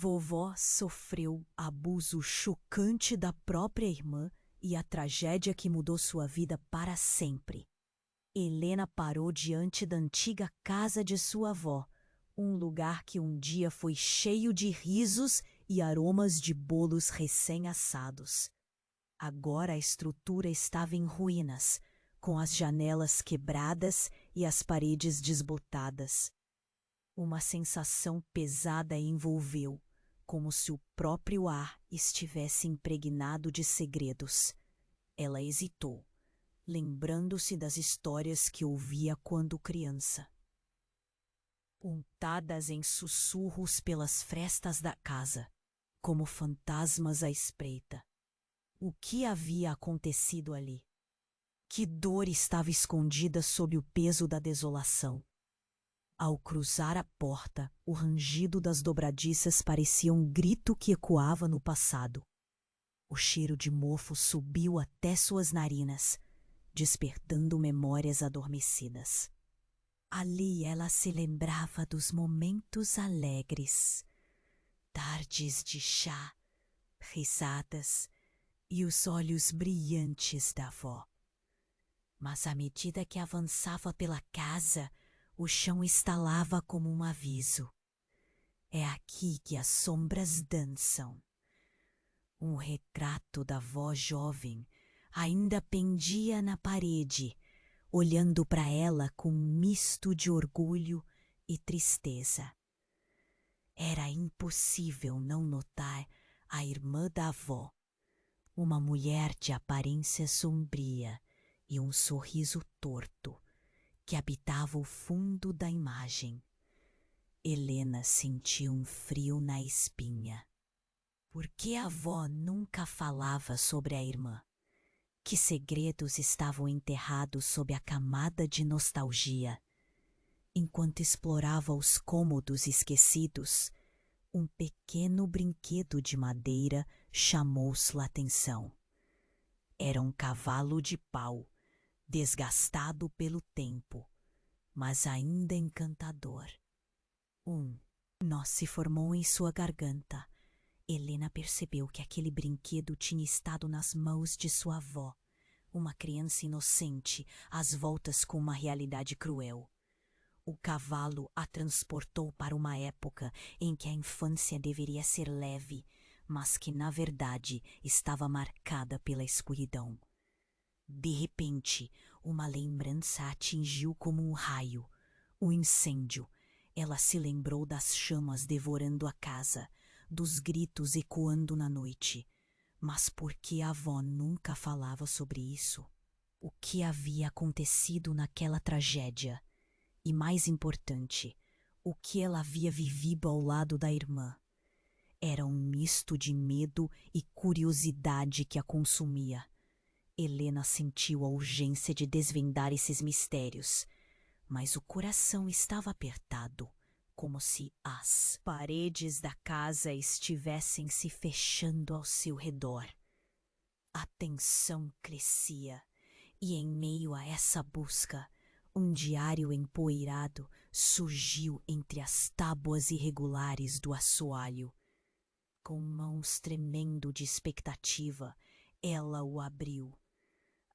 Vovó sofreu abuso chocante da própria irmã e a tragédia que mudou sua vida para sempre. Helena parou diante da antiga casa de sua avó, um lugar que um dia foi cheio de risos e aromas de bolos recém-assados. Agora a estrutura estava em ruínas, com as janelas quebradas e as paredes desbotadas. Uma sensação pesada a envolveu, como se o próprio ar estivesse impregnado de segredos. Ela hesitou, lembrando-se das histórias que ouvia quando criança. Contadas em sussurros pelas frestas da casa, como fantasmas à espreita. O que havia acontecido ali? Que dor estava escondida sob o peso da desolação? Ao cruzar a porta, o rangido das dobradiças parecia um grito que ecoava no passado. O cheiro de mofo subiu até suas narinas, despertando memórias adormecidas. Ali ela se lembrava dos momentos alegres, tardes de chá, risadas e os olhos brilhantes da avó. Mas à medida que avançava pela casa, o chão estalava como um aviso. É aqui que as sombras dançam. Um retrato da avó jovem ainda pendia na parede, olhando para ela com um misto de orgulho e tristeza. Era impossível não notar a irmã da avó, uma mulher de aparência sombria e um sorriso torto, que habitava o fundo da imagem. Helena sentiu um frio na espinha. Por que a avó nunca falava sobre a irmã? Que segredos estavam enterrados sob a camada de nostalgia? Enquanto explorava os cômodos esquecidos, um pequeno brinquedo de madeira chamou sua atenção. Era um cavalo de pau, desgastado pelo tempo, mas ainda encantador. Um nó se formou em sua garganta. Helena percebeu que aquele brinquedo tinha estado nas mãos de sua avó, uma criança inocente, às voltas com uma realidade cruel. O cavalo a transportou para uma época em que a infância deveria ser leve, mas que, na verdade, estava marcada pela escuridão. De repente, uma lembrança a atingiu como um raio. Um incêndio. Ela se lembrou das chamas devorando a casa, dos gritos ecoando na noite. Mas por que a avó nunca falava sobre isso? O que havia acontecido naquela tragédia? E mais importante, o que ela havia vivido ao lado da irmã? Era um misto de medo e curiosidade que a consumia. Helena sentiu a urgência de desvendar esses mistérios, mas o coração estava apertado, como se as paredes da casa estivessem se fechando ao seu redor. A tensão crescia, e em meio a essa busca, um diário empoeirado surgiu entre as tábuas irregulares do assoalho. Com mãos tremendo de expectativa, ela o abriu.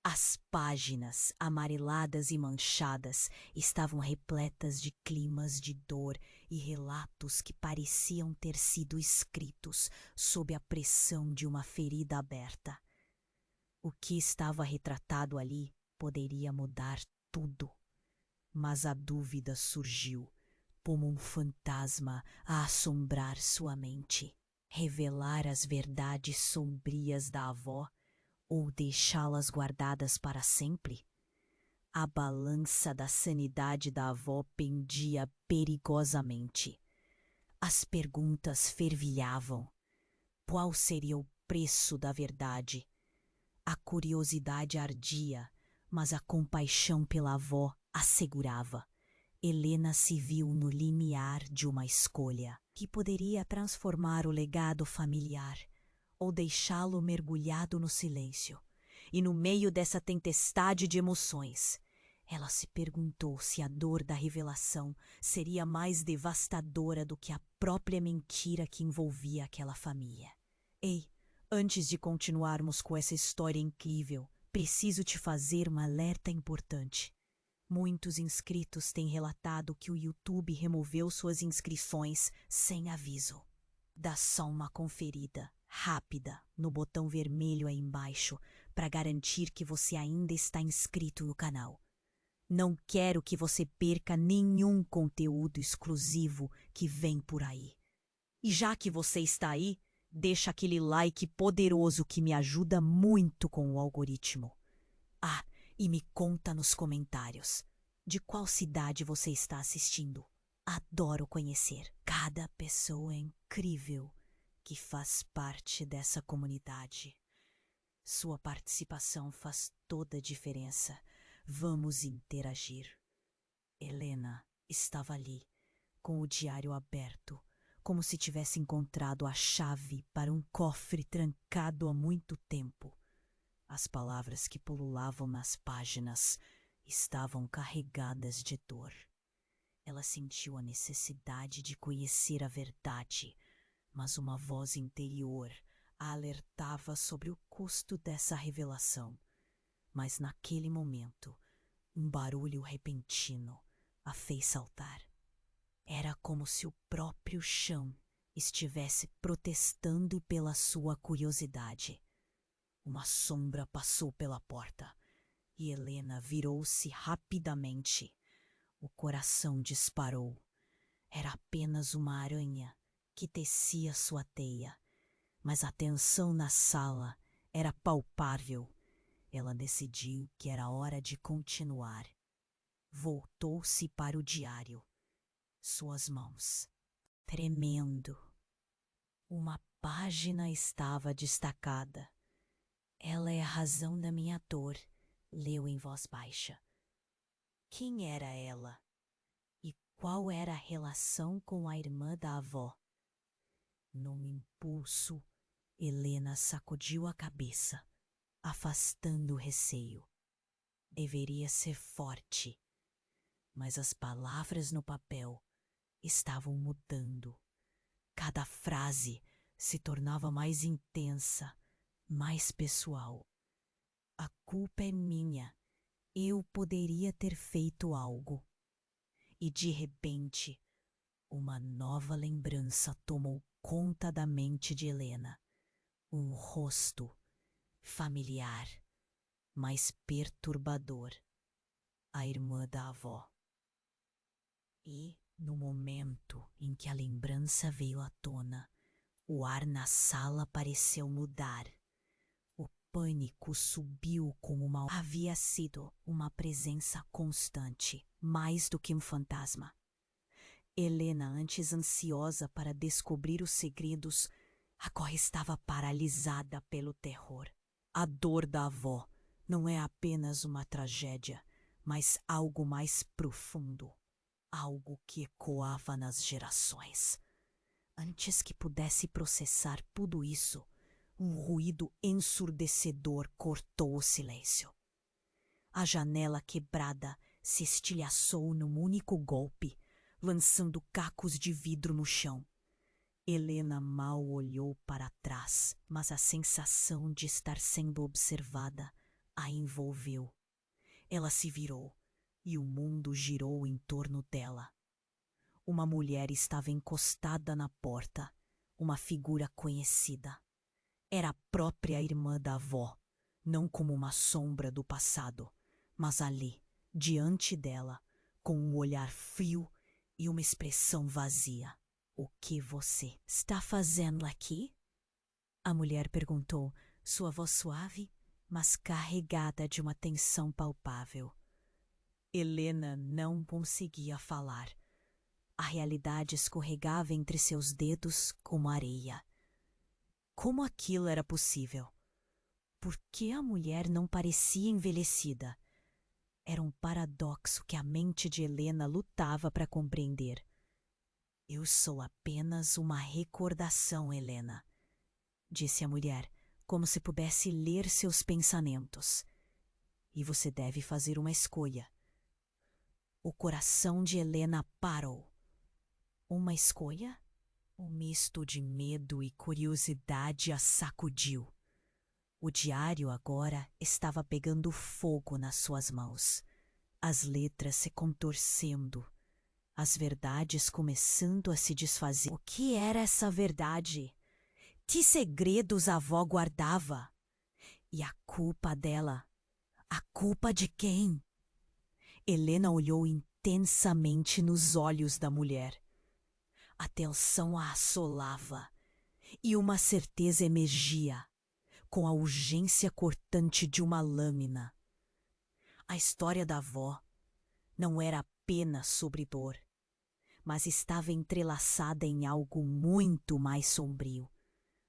As páginas, amareladas e manchadas, estavam repletas de climas de dor e relatos que pareciam ter sido escritos sob a pressão de uma ferida aberta. O que estava retratado ali poderia mudar tudo. Mas a dúvida surgiu, como um fantasma a assombrar sua mente. Revelar as verdades sombrias da avó ou deixá-las guardadas para sempre? A balança da sanidade da avó pendia perigosamente. As perguntas fervilhavam. Qual seria o preço da verdade? A curiosidade ardia, mas a compaixão pela avó assegurava. Helena se viu no limiar de uma escolha que poderia transformar o legado familiar ou deixá-lo mergulhado no silêncio. E no meio dessa tempestade de emoções, Ela se perguntou se a dor da revelação seria mais devastadora do que a própria mentira que envolvia aquela família. Ei, antes de continuarmos com essa história incrível, preciso te fazer um alerta importante. Muitos inscritos têm relatado que o YouTube removeu suas inscrições sem aviso. Dá só uma conferida rápida no botão vermelho aí embaixo para garantir que você ainda está inscrito no canal. Não quero que você perca nenhum conteúdo exclusivo que vem por aí. E já que você está aí, deixa aquele like poderoso que me ajuda muito com o algoritmo. Ah, e me conta nos comentários de qual cidade você está assistindo. Adoro conhecer cada pessoa incrível que faz parte dessa comunidade. Sua participação faz toda a diferença. Vamos interagir. Helena estava ali, com o diário aberto, como se tivesse encontrado a chave para um cofre trancado há muito tempo. As palavras que pululavam nas páginas estavam carregadas de dor. Ela sentiu a necessidade de conhecer a verdade, mas uma voz interior a alertava sobre o custo dessa revelação. Mas naquele momento, um barulho repentino a fez saltar. Era como se o próprio chão estivesse protestando pela sua curiosidade. Uma sombra passou pela porta e Helena virou-se rapidamente. O coração disparou. Era apenas uma aranha que tecia sua teia, mas a tensão na sala era palpável. Ela decidiu que era hora de continuar. Voltou-se para o diário, suas mãos tremendo. Uma página estava destacada. Ela é a razão da minha dor, leu em voz baixa. Quem era ela? E qual era a relação com a irmã da avó? Num impulso, Helena sacudiu a cabeça, afastando o receio. Deveria ser forte, mas as palavras no papel estavam mudando. Cada frase se tornava mais intensa, mais pessoal. A culpa é minha. Eu poderia ter feito algo. E de repente, uma nova lembrança tomou conta da mente de Helena. Um rosto familiar, mas perturbador. A irmã da avó. E, no momento em que a lembrança veio à tona, o ar na sala pareceu mudar. O pânico subiu como havia sido uma presença constante, mais do que um fantasma. Helena, antes ansiosa para descobrir os segredos, agora estava paralisada pelo terror. A dor da avó não é apenas uma tragédia, mas algo mais profundo, algo que ecoava nas gerações. Antes que pudesse processar tudo isso, um ruído ensurdecedor cortou o silêncio. A janela quebrada se estilhaçou num único golpe, lançando cacos de vidro no chão. Helena mal olhou para trás, mas a sensação de estar sendo observada a envolveu. Ela se virou e o mundo girou em torno dela. Uma mulher estava encostada na porta, uma figura conhecida. Era a própria irmã da avó, não como uma sombra do passado, mas ali, diante dela, com um olhar frio e uma expressão vazia. O que você está fazendo aqui? A mulher perguntou, sua voz suave, mas carregada de uma tensão palpável. Helena não conseguia falar. A realidade escorregava entre seus dedos como areia. Como aquilo era possível? Por que a mulher não parecia envelhecida? Era um paradoxo que a mente de Helena lutava para compreender. Eu sou apenas uma recordação, Helena, disse a mulher, como se pudesse ler seus pensamentos. E você deve fazer uma escolha. O coração de Helena parou. Uma escolha? Um misto de medo e curiosidade a sacudiu. O diário agora estava pegando fogo nas suas mãos, as letras se contorcendo, as verdades começando a se desfazer. O que era essa verdade? Que segredos a avó guardava? E a culpa dela? A culpa de quem? Helena olhou intensamente nos olhos da mulher. A tensão a assolava e uma certeza emergia, com a urgência cortante de uma lâmina. A história da avó não era apenas sobre dor, mas estava entrelaçada em algo muito mais sombrio,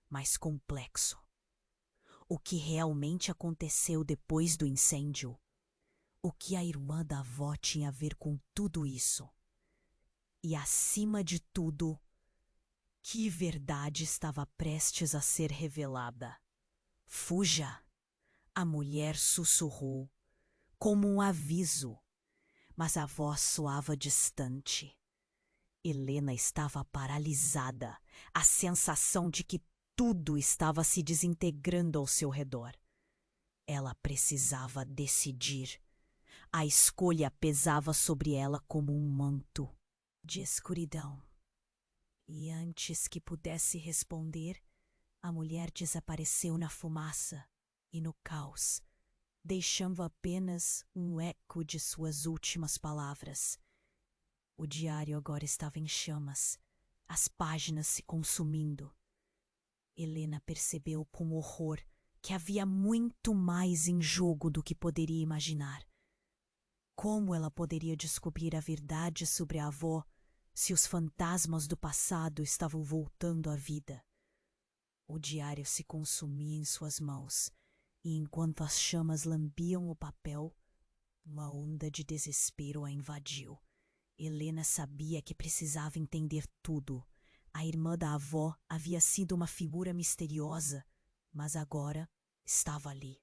mais complexo. O que realmente aconteceu depois do incêndio? O que a irmã da avó tinha a ver com tudo isso? E, acima de tudo, que verdade estava prestes a ser revelada? Fuja! A mulher sussurrou, como um aviso, mas a voz soava distante. Helena estava paralisada, a sensação de que tudo estava se desintegrando ao seu redor. Ela precisava decidir. A escolha pesava sobre ela como um manto de escuridão. E antes que pudesse responder, a mulher desapareceu na fumaça e no caos, deixando apenas um eco de suas últimas palavras. O diário agora estava em chamas, as páginas se consumindo. Helena percebeu com horror que havia muito mais em jogo do que poderia imaginar. Como ela poderia descobrir a verdade sobre a avó se os fantasmas do passado estavam voltando à vida? O diário se consumia em suas mãos, e enquanto as chamas lambiam o papel, uma onda de desespero a invadiu. Helena sabia que precisava entender tudo. A irmã da avó havia sido uma figura misteriosa, mas agora estava ali.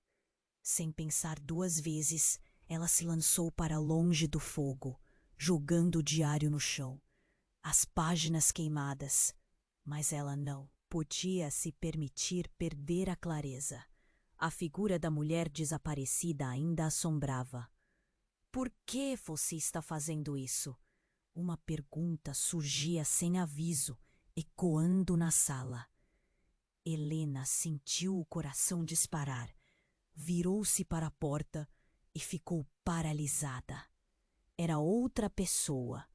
Sem pensar duas vezes, ela se lançou para longe do fogo, jogando o diário no chão. As páginas queimadas, mas ela não podia se permitir perder a clareza. A figura da mulher desaparecida ainda assombrava. Por que você está fazendo isso? Uma pergunta surgia sem aviso, ecoando na sala. Helena sentiu o coração disparar, virou-se para a porta e ficou paralisada. Era outra pessoa,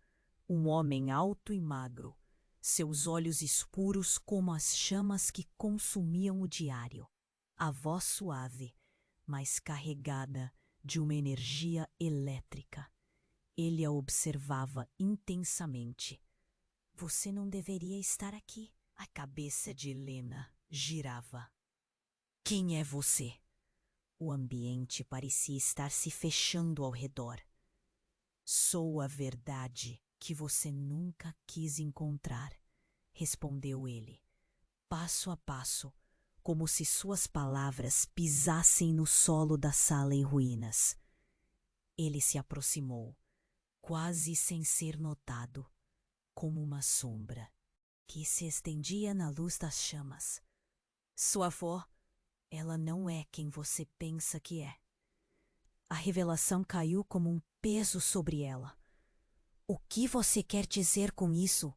um homem alto e magro, seus olhos escuros como as chamas que consumiam o diário. A voz suave, mas carregada de uma energia elétrica. Ele a observava intensamente. Você não deveria estar aqui. A cabeça de Helena girava. Quem é você? O ambiente parecia estar se fechando ao redor. Sou a verdade que você nunca quis encontrar, respondeu ele, passo a passo, como se suas palavras pisassem no solo da sala em ruínas. Ele se aproximou, quase sem ser notado, como uma sombra que se estendia na luz das chamas. Sua avó, ela não é quem você pensa que é. A revelação caiu como um peso sobre ela. O que você quer dizer com isso?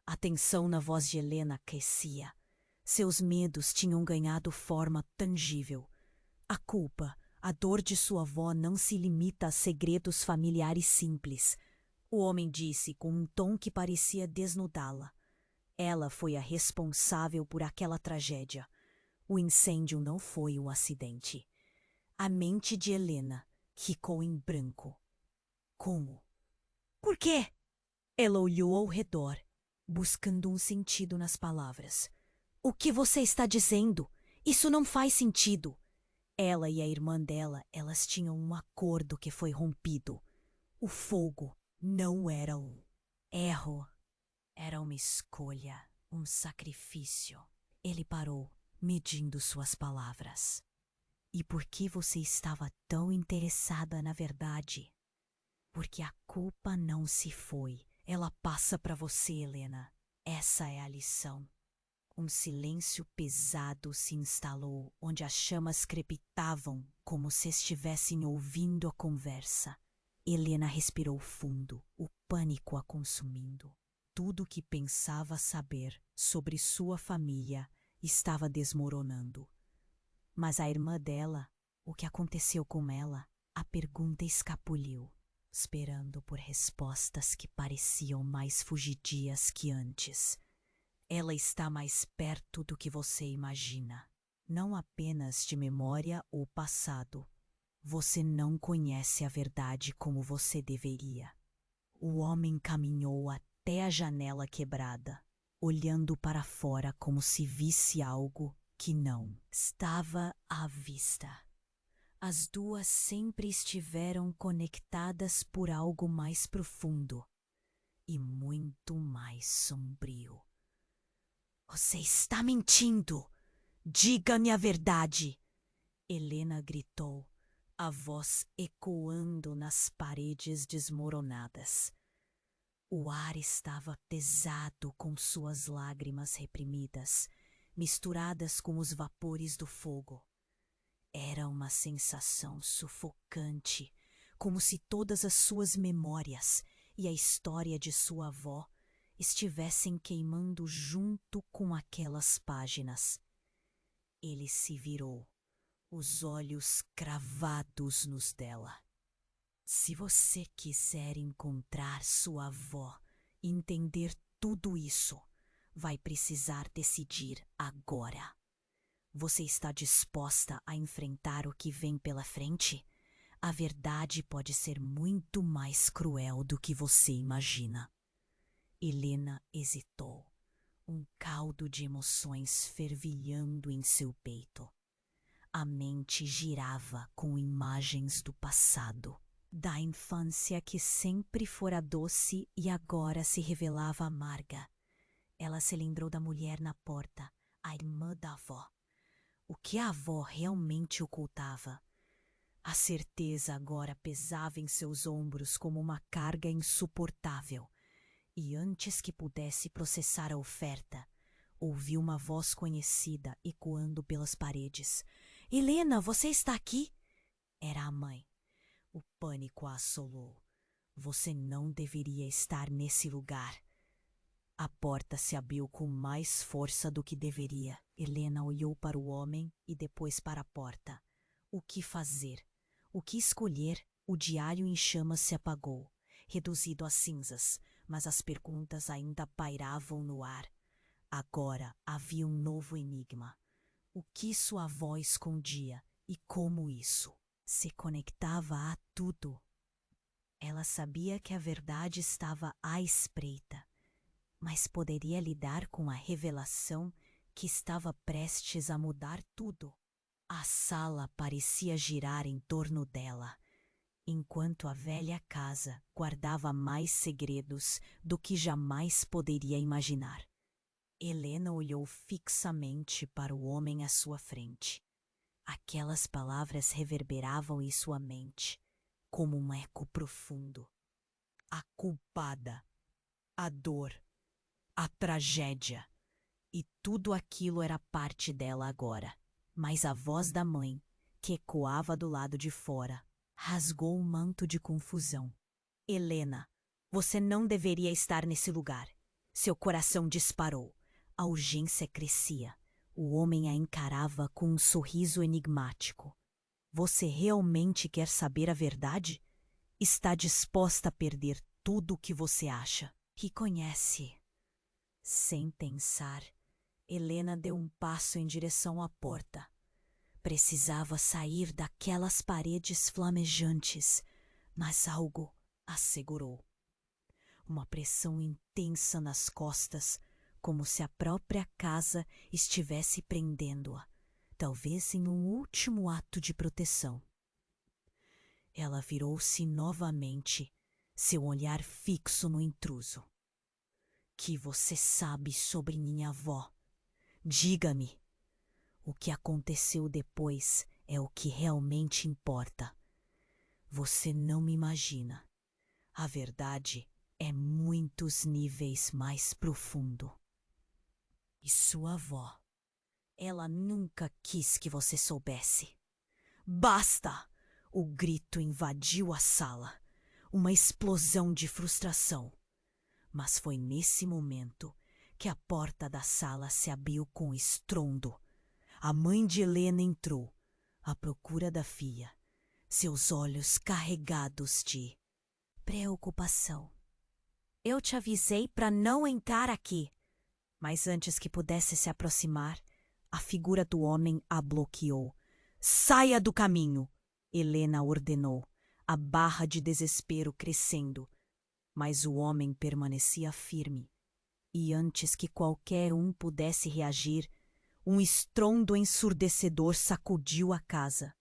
A tensão na voz de Helena crescia. Seus medos tinham ganhado forma tangível. A culpa, a dor de sua avó não se limita a segredos familiares simples. O homem disse com um tom que parecia desnudá-la. Ela foi a responsável por aquela tragédia. O incêndio não foi um acidente. A mente de Helena ficou em branco. Como? Por quê? Ela olhou ao redor, buscando um sentido nas palavras. O que você está dizendo? Isso não faz sentido. Ela e a irmã dela, elas tinham um acordo que foi rompido. O fogo não era um erro. Era uma escolha, um sacrifício. Ele parou, medindo suas palavras. E por que você estava tão interessada na verdade? Porque a culpa não se foi. Ela passa para você, Helena. Essa é a lição. Um silêncio pesado se instalou, onde as chamas crepitavam como se estivessem ouvindo a conversa. Helena respirou fundo, o pânico a consumindo. Tudo o que pensava saber sobre sua família estava desmoronando. Mas a irmã dela, o que aconteceu com ela, a pergunta escapuliu, esperando por respostas que pareciam mais fugidias que antes. Ela está mais perto do que você imagina. Não apenas de memória ou passado. Você não conhece a verdade como você deveria. O homem caminhou até a janela quebrada, olhando para fora como se visse algo que não estava à vista. As duas sempre estiveram conectadas por algo mais profundo e muito mais sombrio. Você está mentindo! Diga-me a verdade! Helena gritou, a voz ecoando nas paredes desmoronadas. O ar estava pesado com suas lágrimas reprimidas, misturadas com os vapores do fogo. Era uma sensação sufocante, como se todas as suas memórias e a história de sua avó estivessem queimando junto com aquelas páginas. Ele se virou, os olhos cravados nos dela. Se você quiser encontrar sua avó e entender tudo isso, vai precisar decidir agora. Você está disposta a enfrentar o que vem pela frente? A verdade pode ser muito mais cruel do que você imagina. Helena hesitou, um caldo de emoções fervilhando em seu peito. A mente girava com imagens do passado, da infância que sempre fora doce e agora se revelava amarga. Ela se lembrou da mulher na porta, a irmã da avó. O que a avó realmente ocultava? A certeza agora pesava em seus ombros como uma carga insuportável. E antes que pudesse processar a oferta, ouviu uma voz conhecida ecoando pelas paredes. — Helena, você está aqui? Era a mãe. O pânico a assolou. Você não deveria estar nesse lugar. A porta se abriu com mais força do que deveria. Helena olhou para o homem e depois para a porta. O que fazer? O que escolher? O diário em chamas se apagou, reduzido a cinzas, mas as perguntas ainda pairavam no ar. Agora havia um novo enigma. O que sua avó escondia e como isso se conectava a tudo? Ela sabia que a verdade estava à espreita, mas poderia lidar com a revelação que estava prestes a mudar tudo. A sala parecia girar em torno dela, enquanto a velha casa guardava mais segredos do que jamais poderia imaginar. Helena olhou fixamente para o homem à sua frente. Aquelas palavras reverberavam em sua mente, como um eco profundo. A culpada, a dor, a tragédia. E tudo aquilo era parte dela agora. Mas a voz da mãe, que ecoava do lado de fora, rasgou um manto de confusão. Helena, você não deveria estar nesse lugar. Seu coração disparou. A urgência crescia. O homem a encarava com um sorriso enigmático. Você realmente quer saber a verdade? Está disposta a perder tudo o que você acha que conhece? Sem pensar, Helena deu um passo em direção à porta. Precisava sair daquelas paredes flamejantes, mas algo a segurou. Uma pressão intensa nas costas, como se a própria casa estivesse prendendo-a, talvez em um último ato de proteção. Ela virou-se novamente, seu olhar fixo no intruso. — Que você sabe sobre minha avó? Diga-me. O que aconteceu depois é o que realmente importa. Você não me imagina. A verdade é muitos níveis mais profundo. E sua avó, ela nunca quis que você soubesse. Basta! O grito invadiu a sala. Uma explosão de frustração. Mas foi nesse momento que a porta da sala se abriu com estrondo. A mãe de Helena entrou, à procura da filha, seus olhos carregados de preocupação. Eu te avisei para não entrar aqui. Mas antes que pudesse se aproximar, a figura do homem a bloqueou. Saia do caminho! Helena ordenou, a barra de desespero crescendo. Mas o homem permanecia firme. E antes que qualquer um pudesse reagir, um estrondo ensurdecedor sacudiu a casa.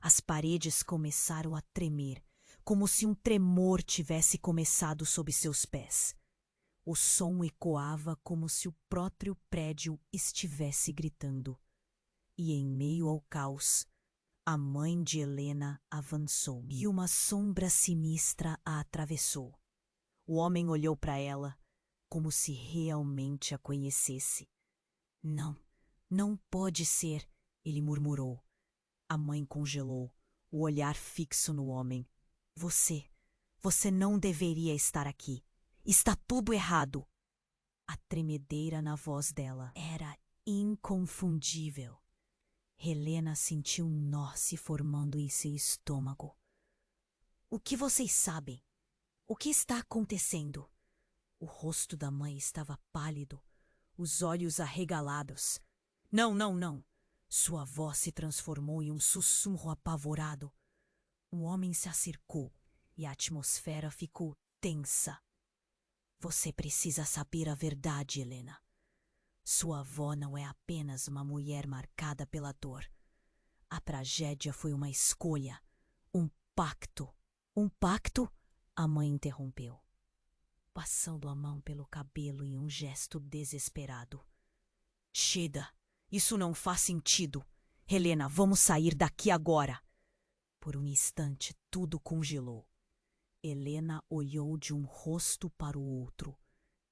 As paredes começaram a tremer, como se um tremor tivesse começado sob seus pés. O som ecoava como se o próprio prédio estivesse gritando. E em meio ao caos, a mãe de Helena avançou e uma sombra sinistra a atravessou. O homem olhou para ela, como se realmente a conhecesse. Não, não pode ser, ele murmurou. A mãe congelou, o olhar fixo no homem. Você não deveria estar aqui. Está tudo errado. A tremedeira na voz dela era inconfundível. Helena sentiu um nó se formando em seu estômago. O que vocês sabem? O que está acontecendo? O rosto da mãe estava pálido, os olhos arregalados. Não, não, não! Sua voz se transformou em um sussurro apavorado. O homem se acercou e a atmosfera ficou tensa. Você precisa saber a verdade, Helena. Sua avó não é apenas uma mulher marcada pela dor. A tragédia foi uma escolha, um pacto. Um pacto? A mãe interrompeu, passando a mão pelo cabelo em um gesto desesperado. Shida, isso não faz sentido. Helena, vamos sair daqui agora. Por um instante, tudo congelou. Helena olhou de um rosto para o outro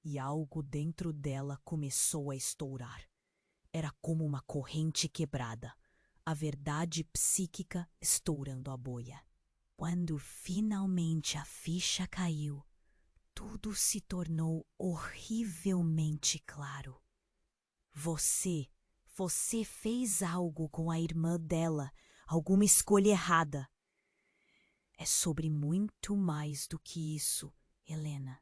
e algo dentro dela começou a estourar. Era como uma corrente quebrada, a verdade psíquica estourando a bolha. Quando finalmente a ficha caiu, tudo se tornou horrivelmente claro. Você fez algo com a irmã dela, alguma escolha errada. É sobre muito mais do que isso, Helena.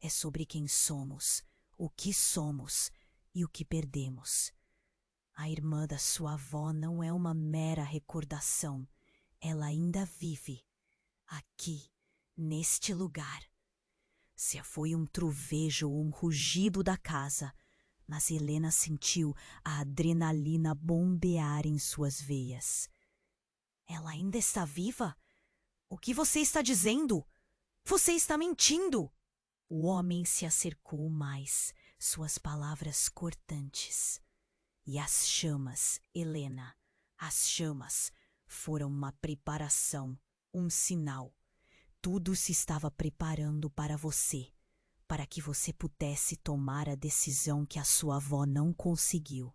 É sobre quem somos, o que somos e o que perdemos. A irmã da sua avó não é uma mera recordação. Ela ainda vive, aqui, neste lugar. Se foi um trovejo ou um rugido da casa, mas Helena sentiu a adrenalina bombear em suas veias. Ela ainda está viva? O que você está dizendo? Você está mentindo! O homem se acercou mais, suas palavras cortantes. E as chamas, Helena, as chamas, foram uma preparação, um sinal. Tudo se estava preparando para você, para que você pudesse tomar a decisão que a sua avó não conseguiu.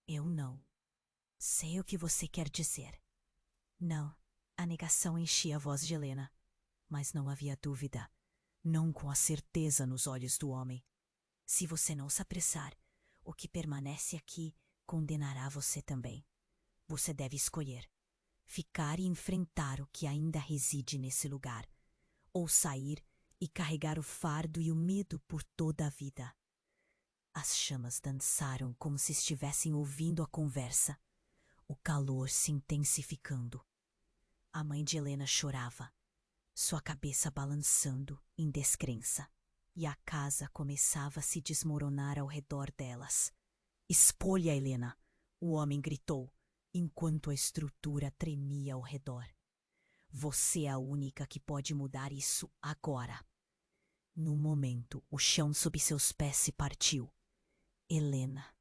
Eu não. Sei o que você quer dizer. Não. A negação enchia a voz de Helena, mas não havia dúvida, não com a certeza nos olhos do homem. Se você não se apressar, o que permanece aqui condenará você também. Você deve escolher, ficar e enfrentar o que ainda reside nesse lugar, ou sair e carregar o fardo e o medo por toda a vida. As chamas dançaram como se estivessem ouvindo a conversa, o calor se intensificando. A mãe de Helena chorava, sua cabeça balançando em descrença, e a casa começava a se desmoronar ao redor delas. Escolha, Helena! O homem gritou, enquanto a estrutura tremia ao redor. Você é a única que pode mudar isso agora. No momento, o chão sob seus pés se partiu. Helena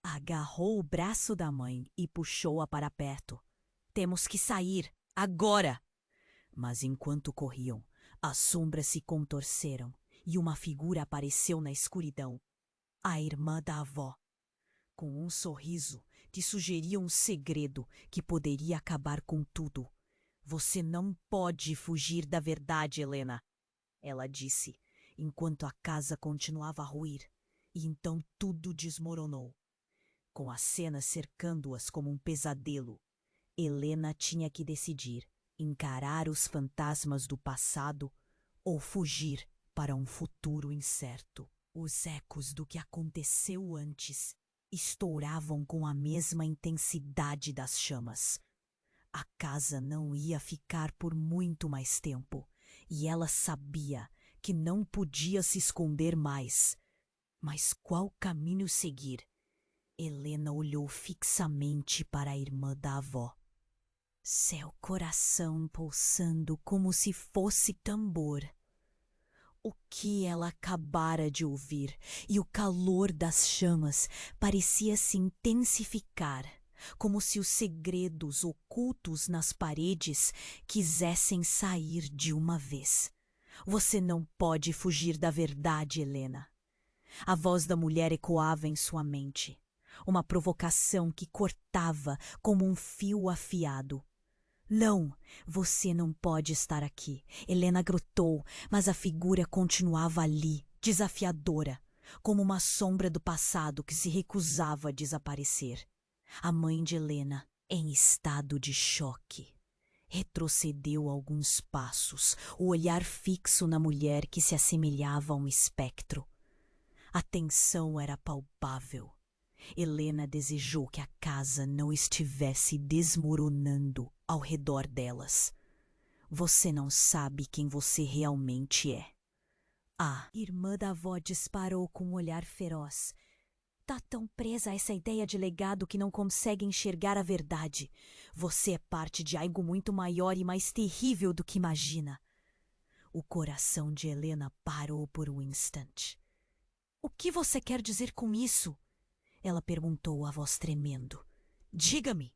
agarrou o braço da mãe e puxou-a para perto. Temos que sair, agora! Mas enquanto corriam, as sombras se contorceram e uma figura apareceu na escuridão. A irmã da avó. Com um sorriso, te sugeria um segredo que poderia acabar com tudo. Você não pode fugir da verdade, Helena, ela disse, enquanto a casa continuava a ruir. E então tudo desmoronou. Com a cena cercando-as como um pesadelo, Helena tinha que decidir: encarar os fantasmas do passado ou fugir para um futuro incerto. Os ecos do que aconteceu antes estouravam com a mesma intensidade das chamas. A casa não ia ficar por muito mais tempo, e ela sabia que não podia se esconder mais. Mas qual caminho seguir? Helena olhou fixamente para a irmã da avó. Seu coração pulsando como se fosse tambor. O que ela acabara de ouvir, e o calor das chamas parecia se intensificar, como se os segredos ocultos nas paredes quisessem sair de uma vez. Você não pode fugir da verdade, Helena. A voz da mulher ecoava em sua mente, uma provocação que cortava como um fio afiado. Não, você não pode estar aqui, Helena gritou, mas a figura continuava ali, desafiadora, como uma sombra do passado que se recusava a desaparecer. A mãe de Helena, em estado de choque, retrocedeu alguns passos, o olhar fixo na mulher que se assemelhava a um espectro. A tensão era palpável. Helena desejou que a casa não estivesse desmoronando ao redor delas. Você não sabe quem você realmente é. A irmã da avó disparou com um olhar feroz. Tá tão presa a essa ideia de legado que não consegue enxergar a verdade. Você é parte de algo muito maior e mais terrível do que imagina. O coração de Helena parou por um instante. O que você quer dizer com isso? Ela perguntou, a voz tremendo. Diga-me!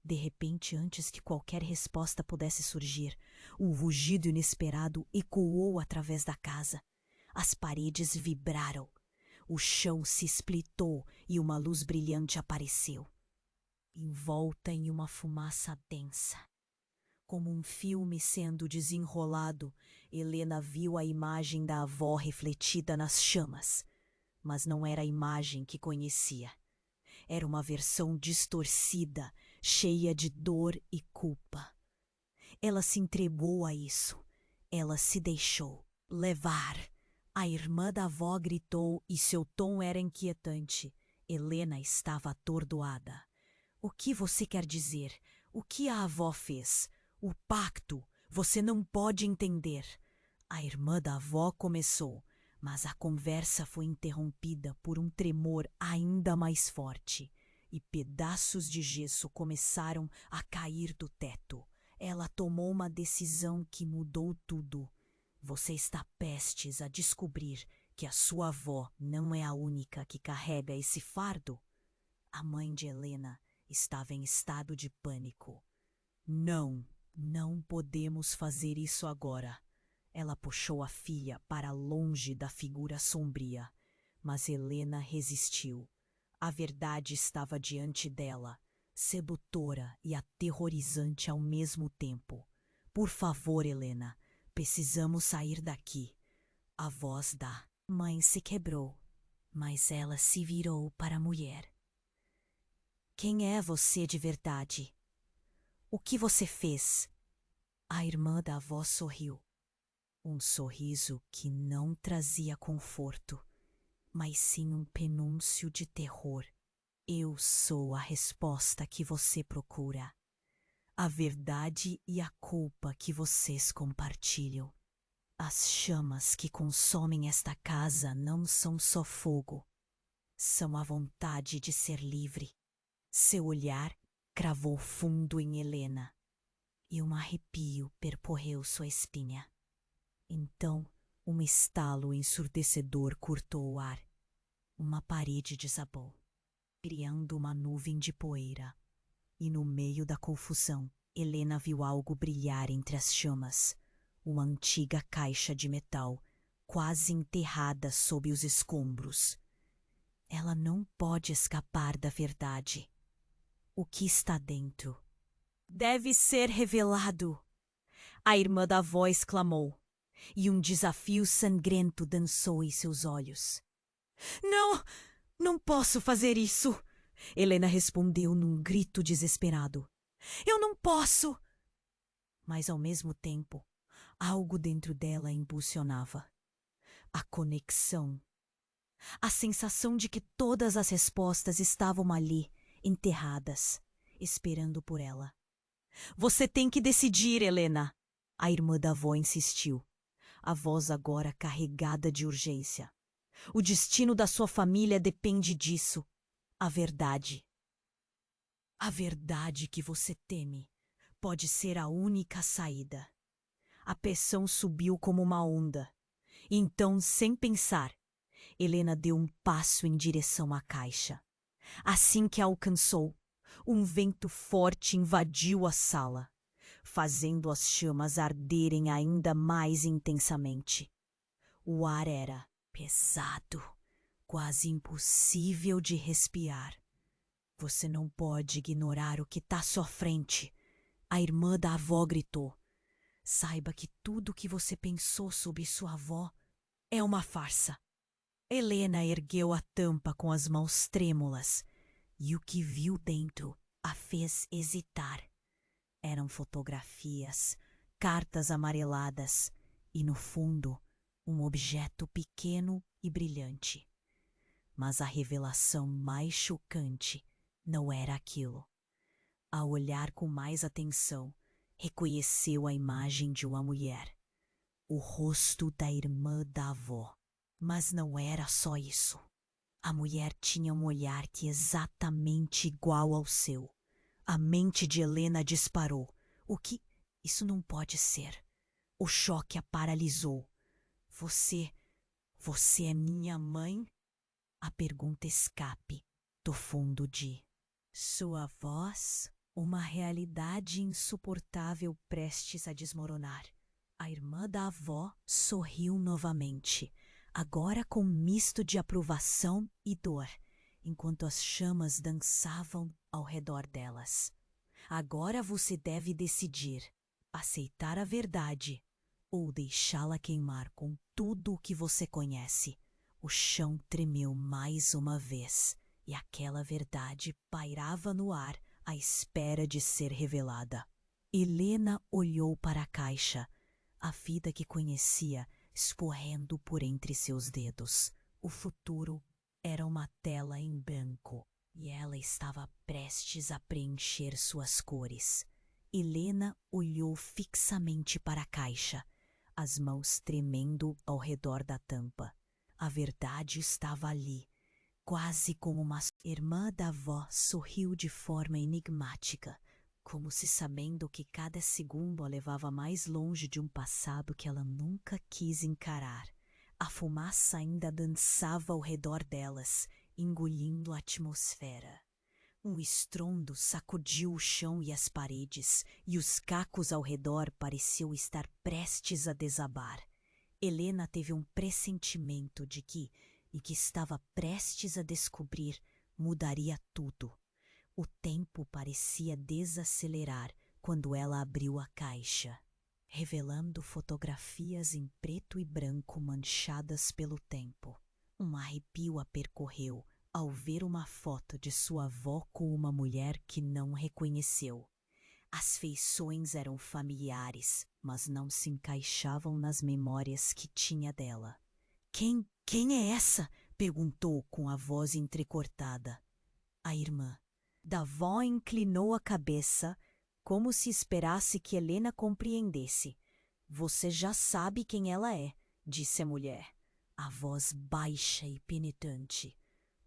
De repente, antes que qualquer resposta pudesse surgir, um rugido inesperado ecoou através da casa. As paredes vibraram. O chão se esplitou e uma luz brilhante apareceu, envolta em uma fumaça densa. Como um filme sendo desenrolado, Helena viu a imagem da avó refletida nas chamas. Mas não era a imagem que conhecia. Era uma versão distorcida, cheia de dor e culpa. Ela se entregou a isso. Ela se deixou levar. A irmã da avó gritou e seu tom era inquietante. Helena estava atordoada. O que você quer dizer? O que a avó fez? O pacto. Você não pode entender. A irmã da avó começou, mas a conversa foi interrompida por um tremor ainda mais forte, e pedaços de gesso começaram a cair do teto. Ela tomou uma decisão que mudou tudo. Você está prestes a descobrir que a sua avó não é a única que carrega esse fardo. A mãe de Helena estava em estado de pânico. Não, não podemos fazer isso agora. Ela puxou a filha para longe da figura sombria, mas Helena resistiu. A verdade estava diante dela, sedutora e aterrorizante ao mesmo tempo. Por favor, Helena, precisamos sair daqui. A voz da mãe se quebrou, mas ela se virou para a mulher. Quem é você de verdade? O que você fez? A irmã da avó sorriu. Um sorriso que não trazia conforto, mas sim um prenúncio de terror. Eu sou a resposta que você procura. A verdade e a culpa que vocês compartilham. As chamas que consomem esta casa não são só fogo. São a vontade de ser livre. Seu olhar cravou fundo em Helena, e um arrepio percorreu sua espinha. Então, um estalo ensurdecedor cortou o ar. Uma parede desabou, criando uma nuvem de poeira. E no meio da confusão, Helena viu algo brilhar entre as chamas. Uma antiga caixa de metal, quase enterrada sob os escombros. Ela não pode escapar da verdade. O que está dentro deve ser revelado. A irmã da avó exclamou, e um desafio sangrento dançou em seus olhos. Não, não posso fazer isso! Helena respondeu num grito desesperado. Eu não posso! Mas ao mesmo tempo, algo dentro dela a impulsionava. A conexão. A sensação de que todas as respostas estavam ali, enterradas, esperando por ela. Você tem que decidir, Helena! A irmã da avó insistiu, a voz agora carregada de urgência. O destino da sua família depende disso. A verdade. A verdade que você teme pode ser a única saída. A pressão subiu como uma onda. Então, sem pensar, Helena deu um passo em direção à caixa. Assim que a alcançou, um vento forte invadiu a sala, fazendo as chamas arderem ainda mais intensamente. O ar era pesado, quase impossível de respirar. Você não pode ignorar o que está à sua frente, a irmã da avó gritou. Saiba que tudo o que você pensou sobre sua avó é uma farsa. Helena ergueu a tampa com as mãos trêmulas e o que viu dentro a fez hesitar. Eram fotografias, cartas amareladas e, no fundo, um objeto pequeno e brilhante. Mas a revelação mais chocante não era aquilo. Ao olhar com mais atenção, reconheceu a imagem de uma mulher. O rosto da irmã da avó. Mas não era só isso. A mulher tinha um olhar que exatamente igual ao seu. A mente de Helena disparou. O que? Isso não pode ser. O choque a paralisou. Você é minha mãe? A pergunta escape do fundo de sua voz, uma realidade insuportável prestes a desmoronar. A irmã da avó sorriu novamente, agora com um misto de aprovação e dor, enquanto as chamas dançavam ao redor delas. Agora você deve decidir, aceitar a verdade ou deixá-la queimar com tudo o que você conhece. O chão tremeu mais uma vez e aquela verdade pairava no ar à espera de ser revelada. Helena olhou para a caixa, a vida que conhecia escorrendo por entre seus dedos. O futuro era uma tela em branco e ela estava prestes a preencher suas cores. Helena olhou fixamente para a caixa, as mãos tremendo ao redor da tampa. A verdade estava ali, quase como uma irmã da avó sorriu de forma enigmática, como se sabendo que cada segundo a levava mais longe de um passado que ela nunca quis encarar. A fumaça ainda dançava ao redor delas, engolindo a atmosfera. Um estrondo sacudiu o chão e as paredes, e os cacos ao redor pareciam estar prestes a desabar. Helena teve um pressentimento de que, e que estava prestes a descobrir, mudaria tudo. O tempo parecia desacelerar quando ela abriu a caixa, revelando fotografias em preto e branco manchadas pelo tempo. Um arrepio a percorreu ao ver uma foto de sua avó com uma mulher que não reconheceu. As feições eram familiares, mas não se encaixavam nas memórias que tinha dela. Quem é essa? Perguntou com a voz entrecortada. A irmã. Davó inclinou a cabeça, como se esperasse que Helena compreendesse. Você já sabe quem ela é, disse a mulher, a voz baixa e penetrante.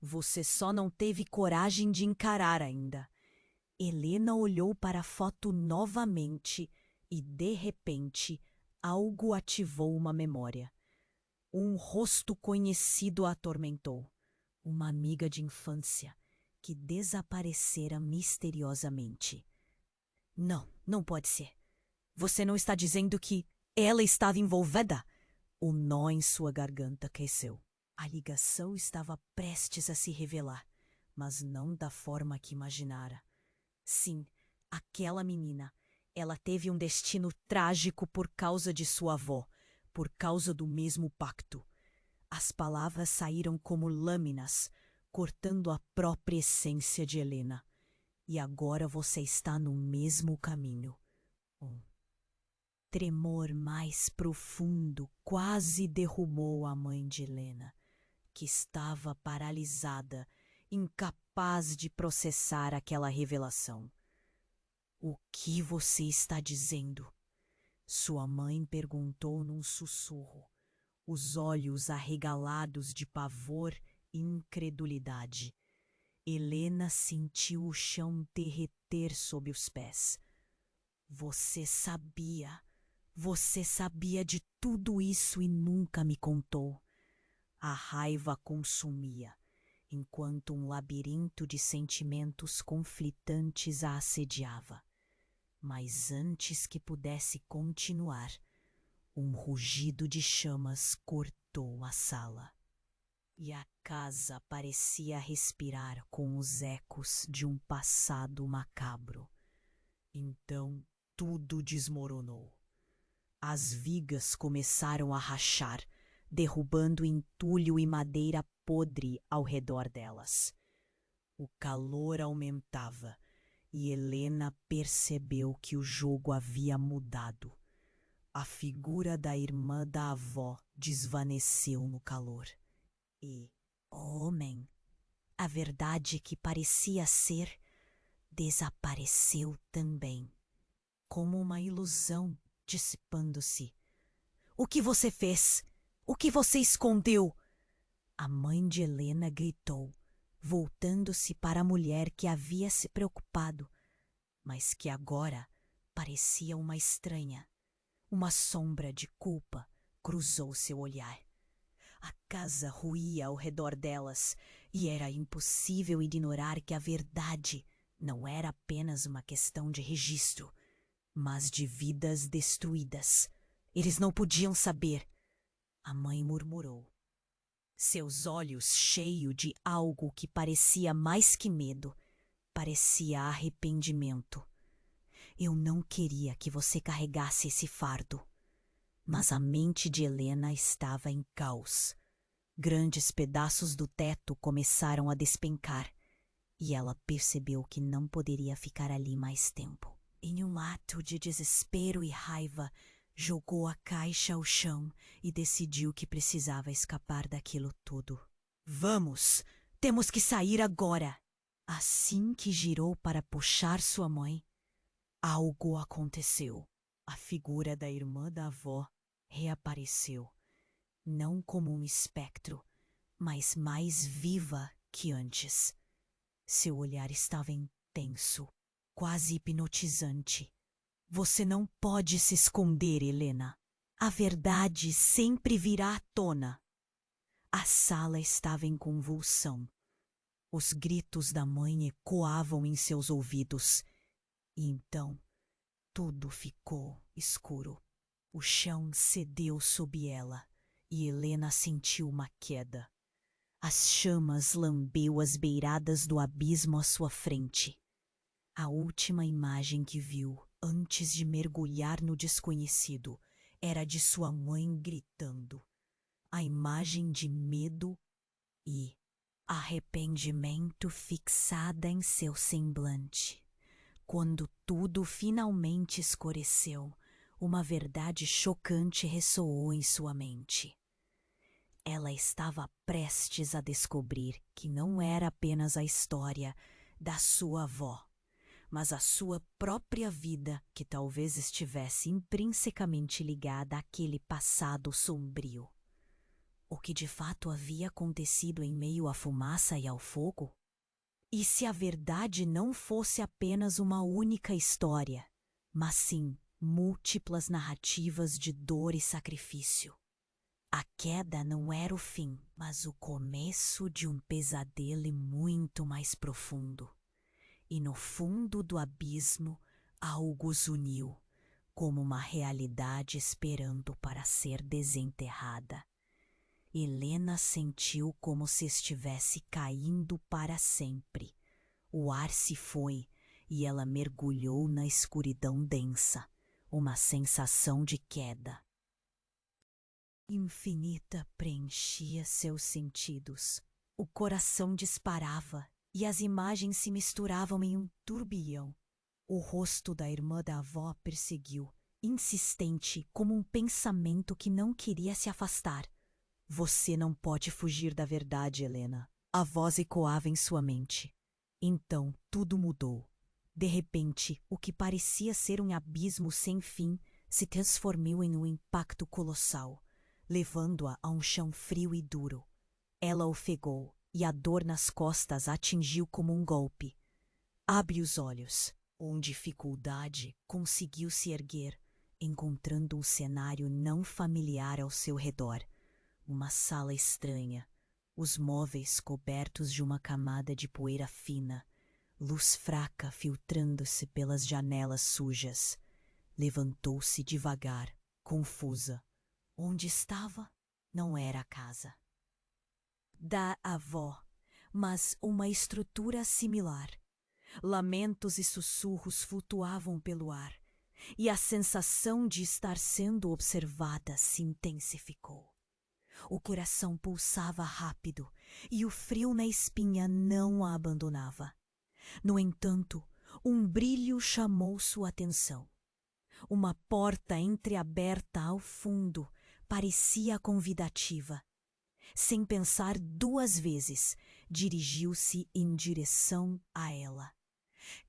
Você só não teve coragem de encarar ainda. Helena olhou para a foto novamente e, de repente, algo ativou uma memória. Um rosto conhecido a atormentou. Uma amiga de infância que desaparecera misteriosamente. Não, não pode ser. Você não está dizendo que ela estava envolvida? O nó em sua garganta cresceu. A ligação estava prestes a se revelar, mas não da forma que imaginara. Sim, aquela menina. Ela teve um destino trágico por causa de sua avó, por causa do mesmo pacto. As palavras saíram como lâminas, cortando a própria essência de Helena. E agora você está no mesmo caminho. Um tremor mais profundo quase derrubou a mãe de Helena, que estava paralisada, incapaz de processar aquela revelação. O que você está dizendo? Sua mãe perguntou num sussurro, os olhos arregalados de pavor e incredulidade. Helena sentiu o chão derreter sob os pés. Você sabia de tudo isso e nunca me contou. A raiva consumia, enquanto um labirinto de sentimentos conflitantes a assediava. Mas antes que pudesse continuar, um rugido de chamas cortou a sala. E a casa parecia respirar com os ecos de um passado macabro. Então tudo desmoronou. As vigas começaram a rachar, derrubando entulho e madeira podre ao redor delas. O calor aumentava e Helena percebeu que o jogo havia mudado. A figura da irmã da avó desvaneceu no calor. E o homem, a verdade que parecia ser, desapareceu também, como uma ilusão dissipando-se. O que você fez? O que você escondeu? A mãe de Helena gritou, voltando-se para a mulher que havia se preocupado, mas que agora parecia uma estranha. Uma sombra de culpa cruzou seu olhar. A casa ruía ao redor delas e era impossível ignorar que a verdade não era apenas uma questão de registro, mas de vidas destruídas. Eles não podiam saber. A mãe murmurou, seus olhos cheios de algo que parecia mais que medo, parecia arrependimento. Eu não queria que você carregasse esse fardo. Mas a mente de Helena estava em caos. Grandes pedaços do teto começaram a despencar e ela percebeu que não poderia ficar ali mais tempo. Em um ato de desespero e raiva, jogou a caixa ao chão e decidiu que precisava escapar daquilo tudo. Vamos! Temos que sair agora! Assim que girou para puxar sua mãe, algo aconteceu. A figura da irmã da avó reapareceu, não como um espectro, mas mais viva que antes. Seu olhar estava intenso, quase hipnotizante. Você não pode se esconder, Helena. A verdade sempre virá à tona. A sala estava em convulsão. Os gritos da mãe ecoavam em seus ouvidos. E então tudo ficou escuro. O chão cedeu sob ela e Helena sentiu uma queda. As chamas lambeu as beiradas do abismo à sua frente. A última imagem que viu antes de mergulhar no desconhecido era de sua mãe gritando. A imagem de medo e arrependimento fixada em seu semblante. Quando tudo finalmente escureceu, uma verdade chocante ressoou em sua mente. Ela estava prestes a descobrir que não era apenas a história da sua avó, mas a sua própria vida que talvez estivesse intrinsecamente ligada àquele passado sombrio. O que de fato havia acontecido em meio à fumaça e ao fogo? E se a verdade não fosse apenas uma única história, mas sim múltiplas narrativas de dor e sacrifício? A queda não era o fim, mas o começo de um pesadelo muito mais profundo. E no fundo do abismo Algo os uniu, como uma realidade esperando para ser desenterrada. Helena sentiu como se estivesse caindo para sempre. O ar se foi e ela mergulhou na escuridão densa, uma sensação de queda infinita preenchia seus sentidos. O coração disparava e as imagens se misturavam em um turbilhão. O rosto da irmã da avó perseguiu, insistente como um pensamento que não queria se afastar. Você não pode fugir da verdade, Helena. A voz ecoava em sua mente. Então tudo mudou. De repente, o que parecia ser um abismo sem fim se transformou em um impacto colossal, levando-a a um chão frio e duro. Ela ofegou e a dor nas costas a atingiu como um golpe. Abre os olhos. Com dificuldade, conseguiu se erguer, encontrando um cenário não familiar ao seu redor. Uma sala estranha, os móveis cobertos de uma camada de poeira fina, luz fraca filtrando-se pelas janelas sujas. Levantou-se devagar, confusa. Onde estava? Não era a casa da avó, mas uma estrutura similar. Lamentos e sussurros flutuavam pelo ar, e a sensação de estar sendo observada se intensificou. O coração pulsava rápido e o frio na espinha não a abandonava. No entanto, um brilho chamou sua atenção. Uma porta entreaberta ao fundo parecia convidativa. Sem pensar duas vezes, dirigiu-se em direção a ela.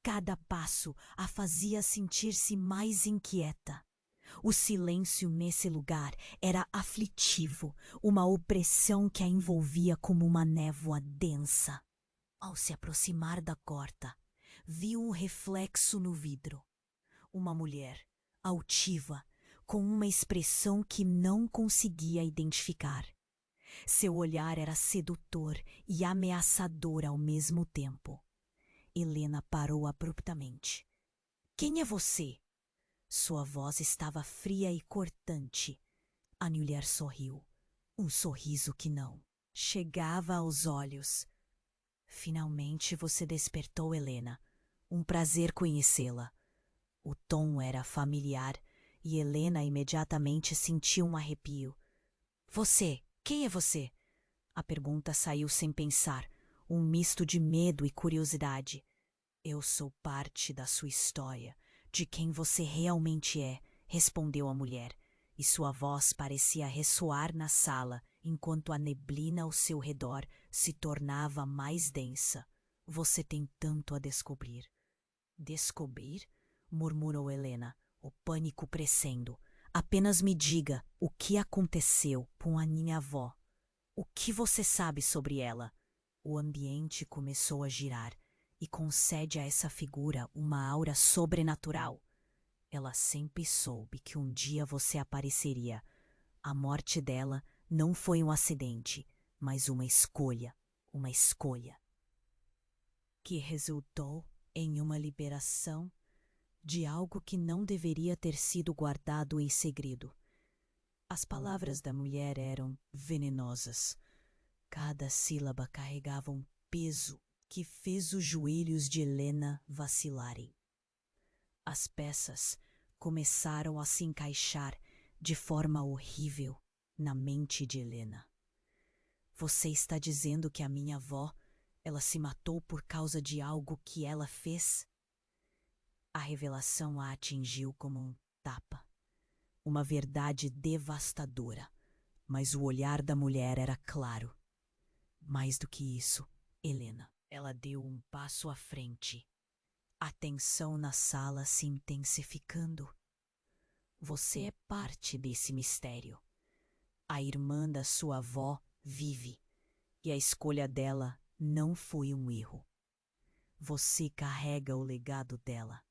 Cada passo a fazia sentir-se mais inquieta. O silêncio nesse lugar era aflitivo, uma opressão que a envolvia como uma névoa densa. Ao se aproximar da porta, viu um reflexo no vidro. Uma mulher, altiva, com uma expressão que não conseguia identificar. Seu olhar era sedutor e ameaçador ao mesmo tempo. Helena parou abruptamente. Quem é você? Sua voz estava fria e cortante. A mulher sorriu. Um sorriso que não chegava aos olhos. Finalmente você despertou, Helena. Um prazer conhecê-la. O tom era familiar e Helena imediatamente sentiu um arrepio. Você, quem é você? A pergunta saiu sem pensar, um misto de medo e curiosidade. Eu sou parte da sua história, de quem você realmente é, respondeu a mulher, e sua voz parecia ressoar na sala enquanto a neblina ao seu redor se tornava mais densa. Você tem tanto a descobrir. Descobrir? Murmurou Helena, o pânico crescendo. Apenas me diga o que aconteceu com a minha avó. O que você sabe sobre ela? O ambiente começou a girar e concede a essa figura uma aura sobrenatural. Ela sempre soube que um dia você apareceria. A morte dela não foi um acidente, mas uma escolha, que resultou em uma liberação de algo que não deveria ter sido guardado em segredo. As palavras da mulher eram venenosas. Cada sílaba carregava um peso que fez os joelhos de Helena vacilarem. As peças começaram a se encaixar de forma horrível na mente de Helena. Você está dizendo que a minha avó, ela se matou por causa de algo que ela fez? A revelação a atingiu como um tapa. Uma verdade devastadora, mas o olhar da mulher era claro. Mais do que isso, Helena. Ela deu um passo à frente. A tensão na sala se intensificando. Você é parte desse mistério. A irmã da sua avó vive, e a escolha dela não foi um erro. Você carrega o legado dela.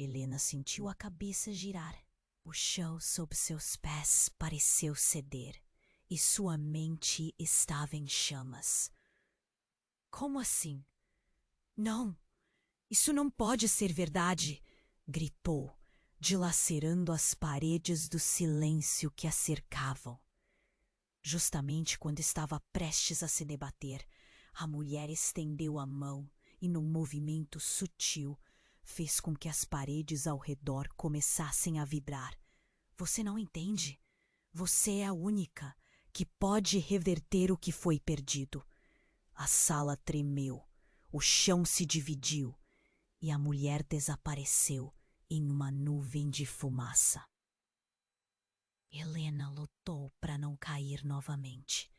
Helena sentiu a cabeça girar. O chão sob seus pés pareceu ceder, e sua mente estava em chamas. Como assim? Não, isso não pode ser verdade, gritou, dilacerando as paredes do silêncio que a cercavam. Justamente quando estava prestes a se debater, a mulher estendeu a mão e, num movimento sutil, fez com que as paredes ao redor começassem a vibrar. Você não entende? Você é a única que pode reverter o que foi perdido. A sala tremeu, o chão se dividiu e a mulher desapareceu em uma nuvem de fumaça. Helena lutou para não cair novamente.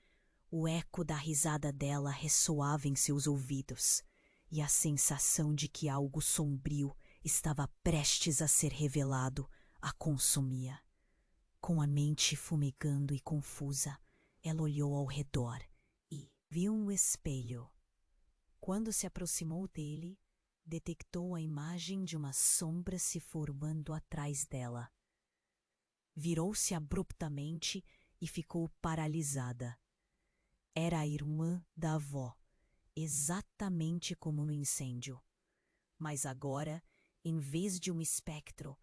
O eco da risada dela ressoava em seus ouvidos, e a sensação de que algo sombrio estava prestes a ser revelado a consumia. Com a mente fumegando e confusa, ela olhou ao redor e viu um espelho. Quando se aproximou dele, detectou a imagem de uma sombra se formando atrás dela. Virou-se abruptamente e ficou paralisada. Era a irmã da avó, exatamente como no incêndio. Mas agora, em vez de um espectro,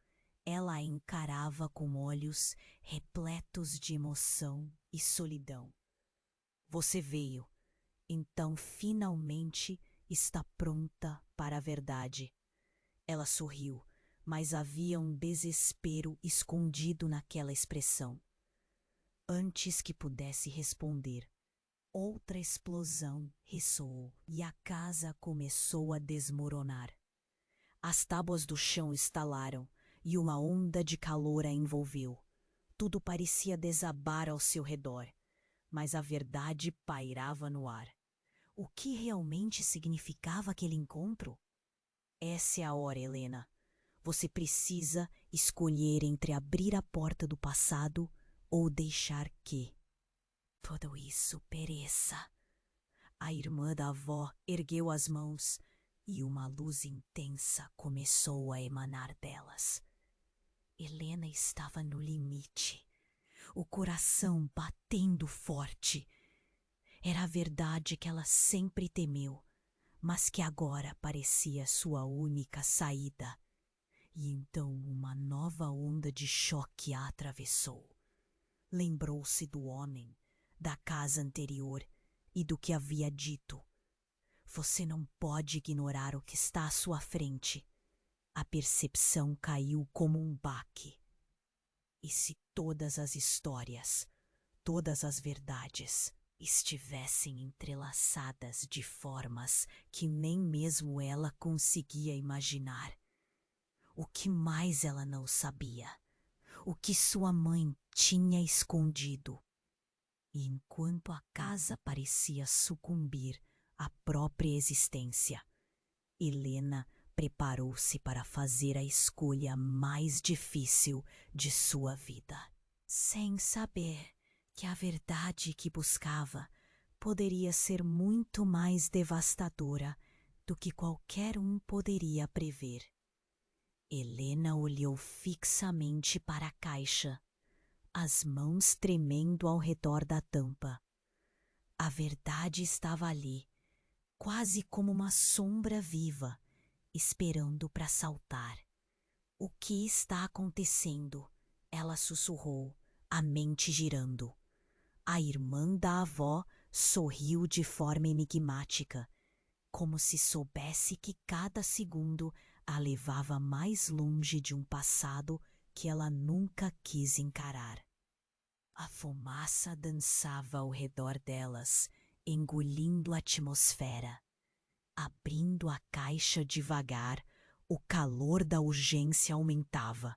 ela a encarava com olhos repletos de emoção e solidão. Você veio, então finalmente está pronta para a verdade. Ela sorriu, mas havia um desespero escondido naquela expressão. Antes que pudesse responder, outra explosão ressoou e a casa começou a desmoronar. As tábuas do chão estalaram e uma onda de calor a envolveu. Tudo parecia desabar ao seu redor, mas a verdade pairava no ar. O que realmente significava aquele encontro? Essa é a hora, Helena. Você precisa escolher entre abrir a porta do passado ou deixar que tudo isso pereça. A irmã da avó ergueu as mãos e uma luz intensa começou a emanar delas. Helena estava no limite, o coração batendo forte. Era a verdade que ela sempre temeu, mas que agora parecia sua única saída. E então uma nova onda de choque a atravessou. Lembrou-se do homem, da casa anterior e do que havia dito. Você não pode ignorar o que está à sua frente. A percepção caiu como um baque. E se todas as histórias, todas as verdades, estivessem entrelaçadas de formas que nem mesmo ela conseguia imaginar? O que mais ela não sabia? O que sua mãe tinha escondido? E enquanto a casa parecia sucumbir à própria existência, Helena preparou-se para fazer a escolha mais difícil de sua vida. Sem saber que a verdade que buscava poderia ser muito mais devastadora do que qualquer um poderia prever. Helena olhou fixamente para a caixa, as mãos tremendo ao redor da tampa. A verdade estava ali, quase como uma sombra viva, esperando para saltar. O que está acontecendo? Ela sussurrou, a mente girando. A irmã da avó sorriu de forma enigmática, como se soubesse que cada segundo a levava mais longe de um passado que ela nunca quis encarar. A fumaça dançava ao redor delas, engolindo a atmosfera. Abrindo a caixa devagar, o calor da urgência aumentava.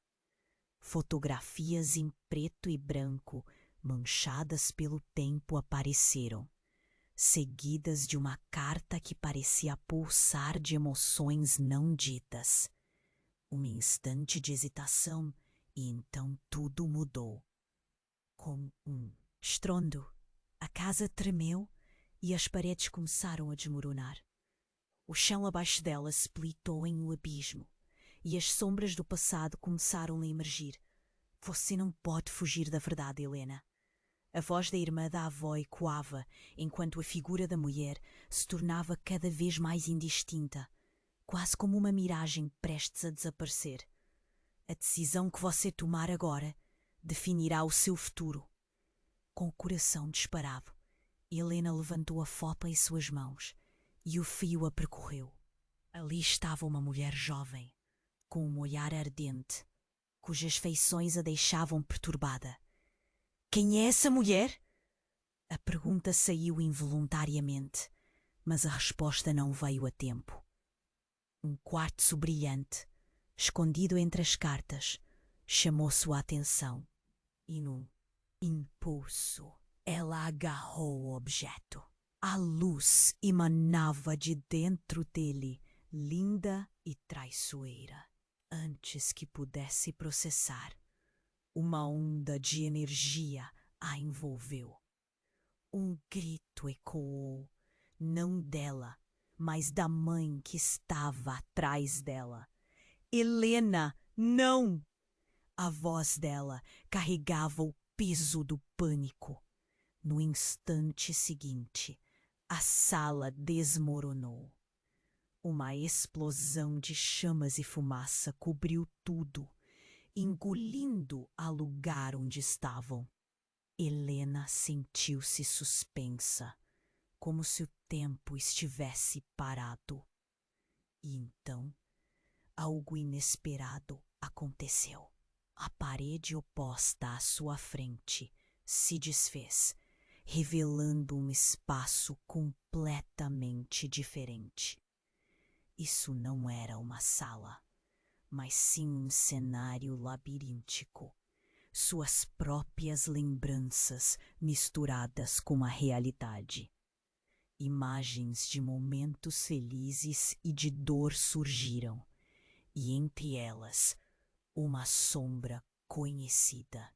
Fotografias em preto e branco, manchadas pelo tempo, apareceram, seguidas de uma carta que parecia pulsar de emoções não ditas. Um instante de hesitação e então tudo mudou. Com um estrondo, a casa tremeu e as paredes começaram a desmoronar. O chão abaixo dela splitou em um abismo e as sombras do passado começaram a emergir. Você não pode fugir da verdade, Helena. A voz da irmã da avó ecoava, enquanto a figura da mulher se tornava cada vez mais indistinta, quase como uma miragem prestes a desaparecer. A decisão que você tomar agora definirá o seu futuro. Com o coração disparado, Helena levantou a fopa em suas mãos e o fio a percorreu. Ali estava uma mulher jovem, com um olhar ardente, cujas feições a deixavam perturbada. Quem é essa mulher? A pergunta saiu involuntariamente, mas a resposta não veio a tempo. Um quartzo brilhante, escondido entre as cartas, chamou sua atenção e, num impulso, ela agarrou o objeto. A luz emanava de dentro dele, linda e traiçoeira. Antes que pudesse processar, uma onda de energia a envolveu. Um grito ecoou, não dela, mas da mãe que estava atrás dela. Helena, não! A voz dela carregava o peso do pânico. No instante seguinte, a sala desmoronou. Uma explosão de chamas e fumaça cobriu tudo, engolindo o lugar onde estavam. Helena sentiu-se suspensa, como se o tempo estivesse parado. E então, algo inesperado aconteceu. A parede oposta à sua frente se desfez, revelando um espaço completamente diferente. Isso não era uma sala, mas sim um cenário labiríntico. Suas próprias lembranças misturadas com a realidade. Imagens de momentos felizes e de dor surgiram, e entre elas, uma sombra conhecida.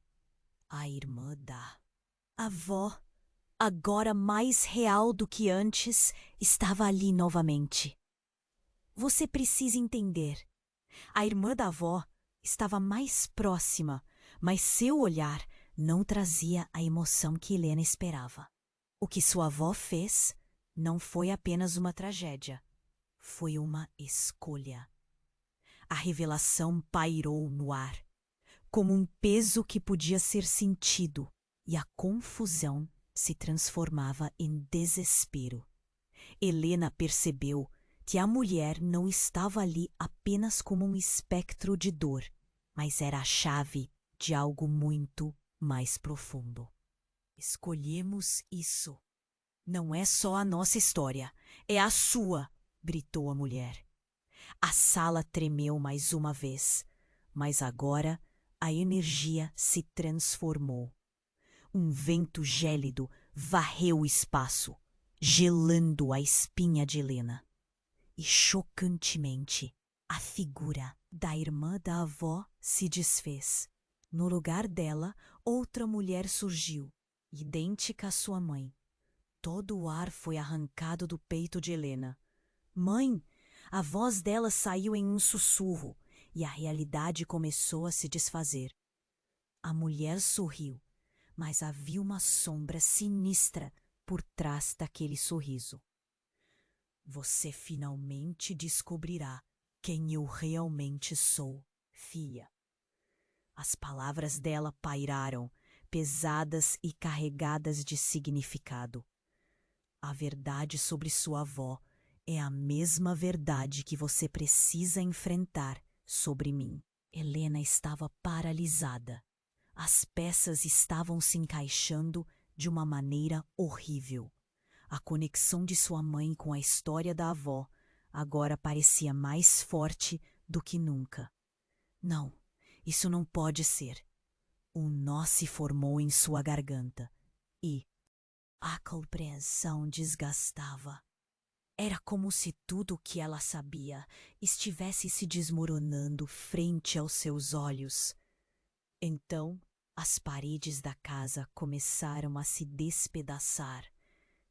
A irmã da avó, agora mais real do que antes, estava ali novamente. Você precisa entender. A irmã da avó estava mais próxima, mas seu olhar não trazia a emoção que Helena esperava. O que sua avó fez não foi apenas uma tragédia, foi uma escolha. A revelação pairou no ar, como um peso que podia ser sentido, e a confusão se transformava em desespero. Helena percebeu que a mulher não estava ali apenas como um espectro de dor, mas era a chave de algo muito mais profundo. Escolhemos isso. Não é só a nossa história, é a sua, gritou a mulher. A sala tremeu mais uma vez, mas agora a energia se transformou. Um vento gélido varreu o espaço, gelando a espinha de Helena. E chocantemente, a figura da irmã da avó se desfez. No lugar dela, outra mulher surgiu, idêntica à sua mãe. Todo o ar foi arrancado do peito de Helena. Mãe! A voz dela saiu em um sussurro e a realidade começou a se desfazer. A mulher sorriu, mas havia uma sombra sinistra por trás daquele sorriso. Você finalmente descobrirá quem eu realmente sou, filha. As palavras dela pairaram, pesadas e carregadas de significado. A verdade sobre sua avó é a mesma verdade que você precisa enfrentar sobre mim. Helena estava paralisada. As peças estavam se encaixando de uma maneira horrível. A conexão de sua mãe com a história da avó agora parecia mais forte do que nunca. Não, isso não pode ser. Um nó se formou em sua garganta e a compreensão desgastava. Era como se tudo o que ela sabia estivesse se desmoronando frente aos seus olhos. Então, as paredes da casa começaram a se despedaçar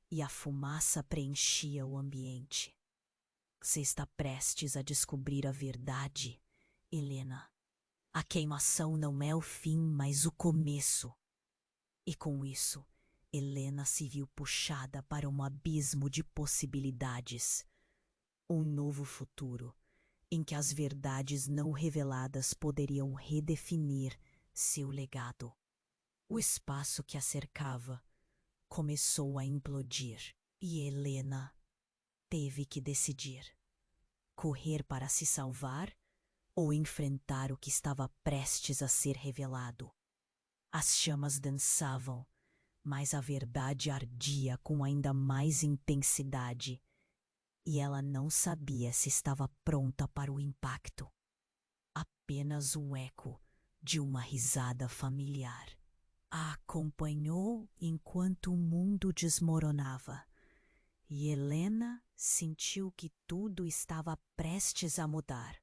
e a fumaça preenchia o ambiente. Você está prestes a descobrir a verdade, Helena. A queimação não é o fim, mas o começo. E com isso, Helena se viu puxada para um abismo de possibilidades. Um novo futuro, em que as verdades não reveladas poderiam redefinir seu legado. O espaço que a cercava começou a implodir e Helena teve que decidir: correr para se salvar ou enfrentar o que estava prestes a ser revelado. As chamas dançavam, mas a verdade ardia com ainda mais intensidade, e ela não sabia se estava pronta para o impacto. Apenas o eco de uma risada familiar a acompanhou enquanto o mundo desmoronava, e Helena sentiu que tudo estava prestes a mudar.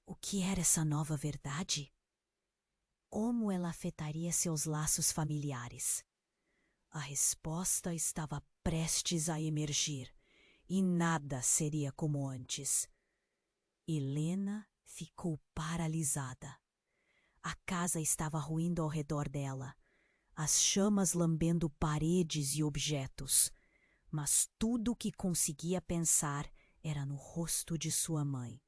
O que era essa nova verdade? Como ela afetaria seus laços familiares? A resposta estava prestes a emergir, e nada seria como antes. Helena ficou paralisada. A casa estava ruindo ao redor dela, as chamas lambendo paredes e objetos, mas tudo o que conseguia pensar era no rosto de sua mãe,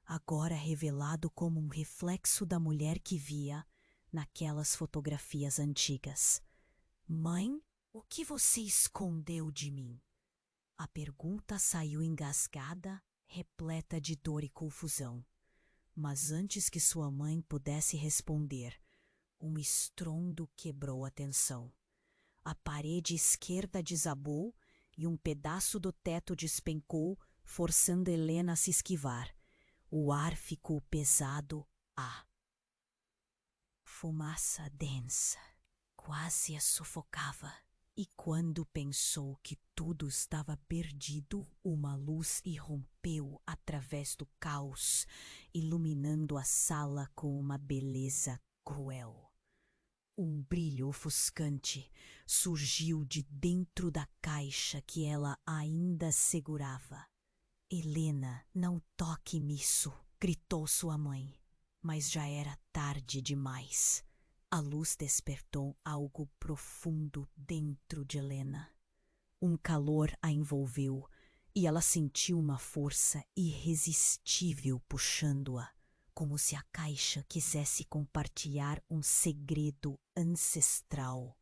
agora revelado como um reflexo da mulher que via naquelas fotografias antigas. Mãe, o que você escondeu de mim? A pergunta saiu engasgada, repleta de dor e confusão. Mas antes que sua mãe pudesse responder, um estrondo quebrou a tensão. A parede esquerda desabou e um pedaço do teto despencou, forçando Helena a se esquivar. O ar ficou pesado. Fumaça densa quase a sufocava. E quando pensou que tudo estava perdido, uma luz irrompeu através do caos, iluminando a sala com uma beleza cruel. Um brilho ofuscante surgiu de dentro da caixa que ela ainda segurava. Helena, não toque nisso, gritou sua mãe. Mas já era tarde demais. A luz despertou algo profundo dentro de Helena. Um calor a envolveu e ela sentiu uma força irresistível puxando-a, como se a caixa quisesse compartilhar um segredo ancestral.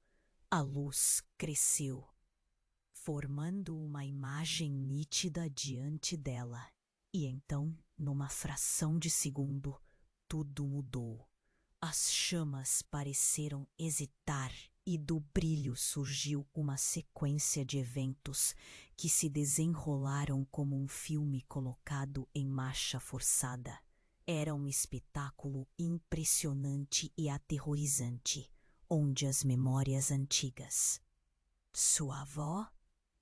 A luz cresceu, formando uma imagem nítida diante dela. E então, numa fração de segundo, tudo mudou. As chamas pareceram hesitar e do brilho surgiu uma sequência de eventos que se desenrolaram como um filme colocado em marcha forçada. Era um espetáculo impressionante e aterrorizante, onde as memórias antigas, sua avó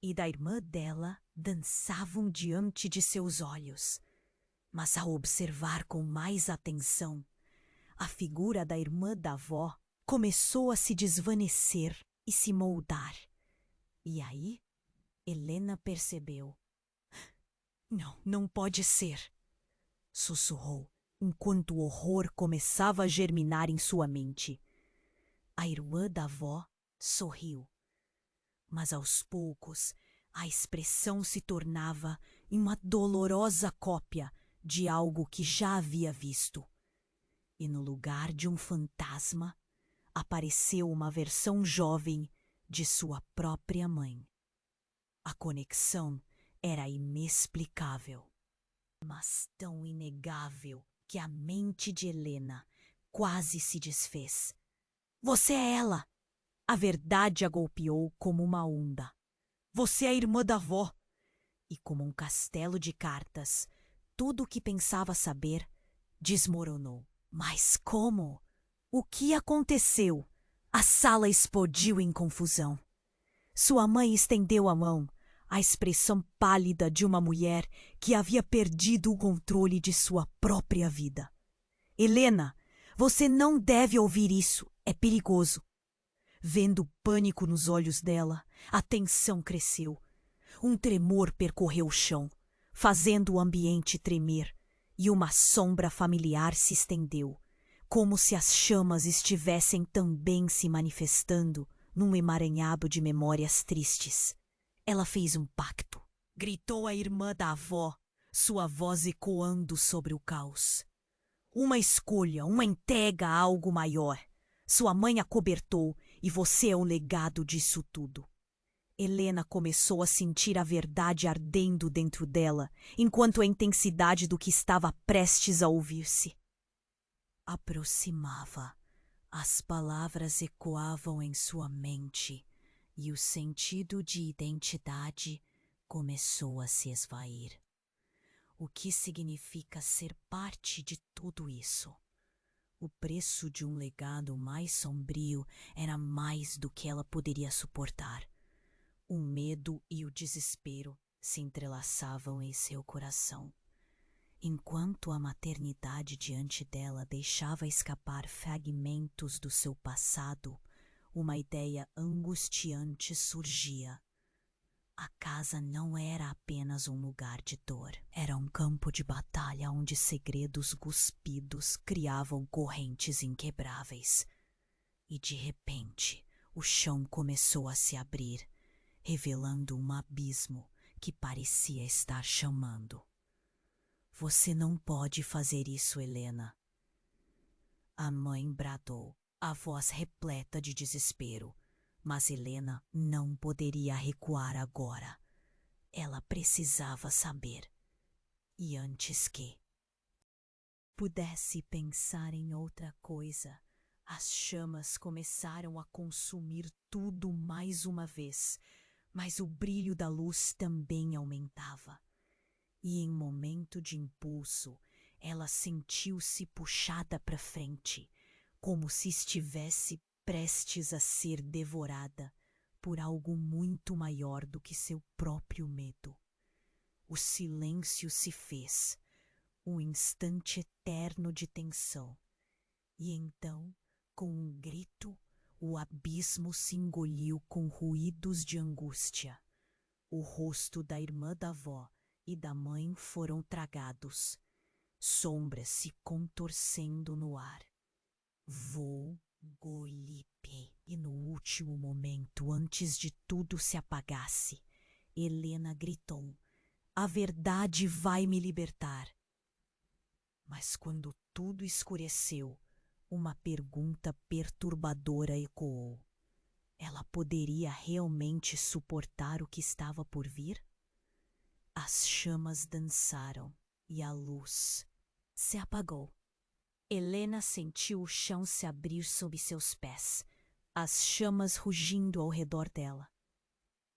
e da irmã dela, dançavam diante de seus olhos. Mas ao observar com mais atenção, a figura da irmã da avó começou a se desvanecer e se moldar. E aí, Helena percebeu. Não pode ser, sussurrou, enquanto o horror começava a germinar em sua mente. A irmã da avó sorriu, mas aos poucos a expressão se tornava uma dolorosa cópia de algo que já havia visto. E no lugar de um fantasma, apareceu uma versão jovem de sua própria mãe. A conexão era inexplicável, mas tão inegável que a mente de Helena quase se desfez. Você é ela! A verdade a golpeou como uma onda. Você é a irmã da avó! E como um castelo de cartas, tudo o que pensava saber desmoronou. Mas como? O que aconteceu? A sala explodiu em confusão. Sua mãe estendeu a mão, a expressão pálida de uma mulher que havia perdido o controle de sua própria vida. Helena, você não deve ouvir isso, é perigoso. Vendo o pânico nos olhos dela, a tensão cresceu. Um tremor percorreu o chão, fazendo o ambiente tremer, e uma sombra familiar se estendeu, como se as chamas estivessem também se manifestando num emaranhado de memórias tristes. Ela fez um pacto. Gritou a irmã da avó, sua voz ecoando sobre o caos. Uma escolha, uma entrega a algo maior. Sua mãe a cobertou e você é o legado disso tudo. Helena começou a sentir a verdade ardendo dentro dela, enquanto a intensidade do que estava prestes a ouvir-se aproximava. As palavras ecoavam em sua mente e o sentido de identidade começou a se esvair. O que significa ser parte de tudo isso? O preço de um legado mais sombrio era mais do que ela poderia suportar. O medo e o desespero se entrelaçavam em seu coração. Enquanto a maternidade diante dela deixava escapar fragmentos do seu passado, uma ideia angustiante surgia. A casa não era apenas um lugar de dor. Era um campo de batalha onde segredos cuspidos criavam correntes inquebráveis. E de repente, o chão começou a se abrir, revelando um abismo que parecia estar chamando. Você não pode fazer isso, Helena. A mãe bradou, a voz repleta de desespero. Mas Helena não poderia recuar agora. Ela precisava saber. E antes que pudesse pensar em outra coisa, as chamas começaram a consumir tudo mais uma vez, mas o brilho da luz também aumentava. E em momento de impulso, ela sentiu-se puxada para frente, como se estivesse prestes a ser devorada por algo muito maior do que seu próprio medo. O silêncio se fez, um instante eterno de tensão, e então, com um grito, o abismo se engoliu com ruídos de angústia. O rosto da irmã da avó e da mãe foram tragados, sombras se contorcendo no ar. Vou Golipe. E no último momento, antes de tudo se apagasse, Helena gritou: a verdade vai me libertar. Mas quando tudo escureceu, uma pergunta perturbadora ecoou. Ela poderia realmente suportar o que estava por vir? As chamas dançaram e a luz se apagou. Helena sentiu o chão se abrir sob seus pés, as chamas rugindo ao redor dela.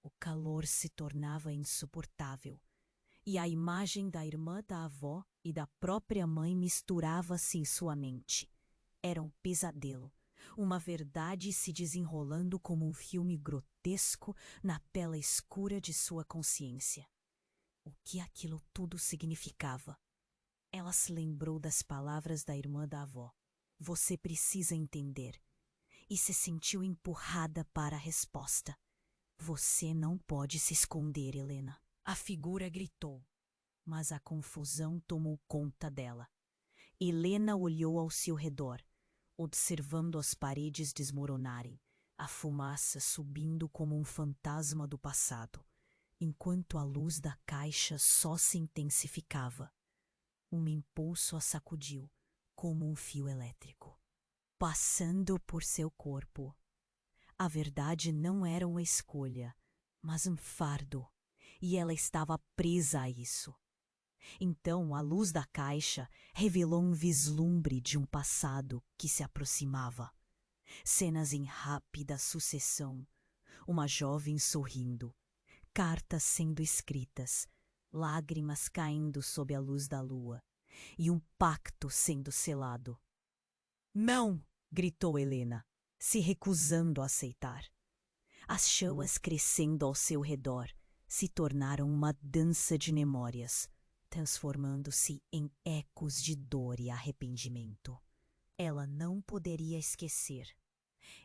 O calor se tornava insuportável, e a imagem da irmã da avó e da própria mãe misturava-se em sua mente. Era um pesadelo, uma verdade se desenrolando como um filme grotesco na tela escura de sua consciência. O que aquilo tudo significava? Ela se lembrou das palavras da irmã da avó. Você precisa entender. E se sentiu empurrada para a resposta. Você não pode se esconder, Helena. A figura gritou, mas a confusão tomou conta dela. Helena olhou ao seu redor, observando as paredes desmoronarem, a fumaça subindo como um fantasma do passado, enquanto a luz da caixa só se intensificava. Um impulso a sacudiu, como um fio elétrico, passando por seu corpo. A verdade não era uma escolha, mas um fardo, e ela estava presa a isso. Então a luz da caixa revelou um vislumbre de um passado que se aproximava. Cenas em rápida sucessão, uma jovem sorrindo, cartas sendo escritas, lágrimas caindo sob a luz da lua, e um pacto sendo selado. Não! Gritou Helena, se recusando a aceitar. As chamas crescendo ao seu redor se tornaram uma dança de memórias, transformando-se em ecos de dor e arrependimento. Ela não poderia esquecer.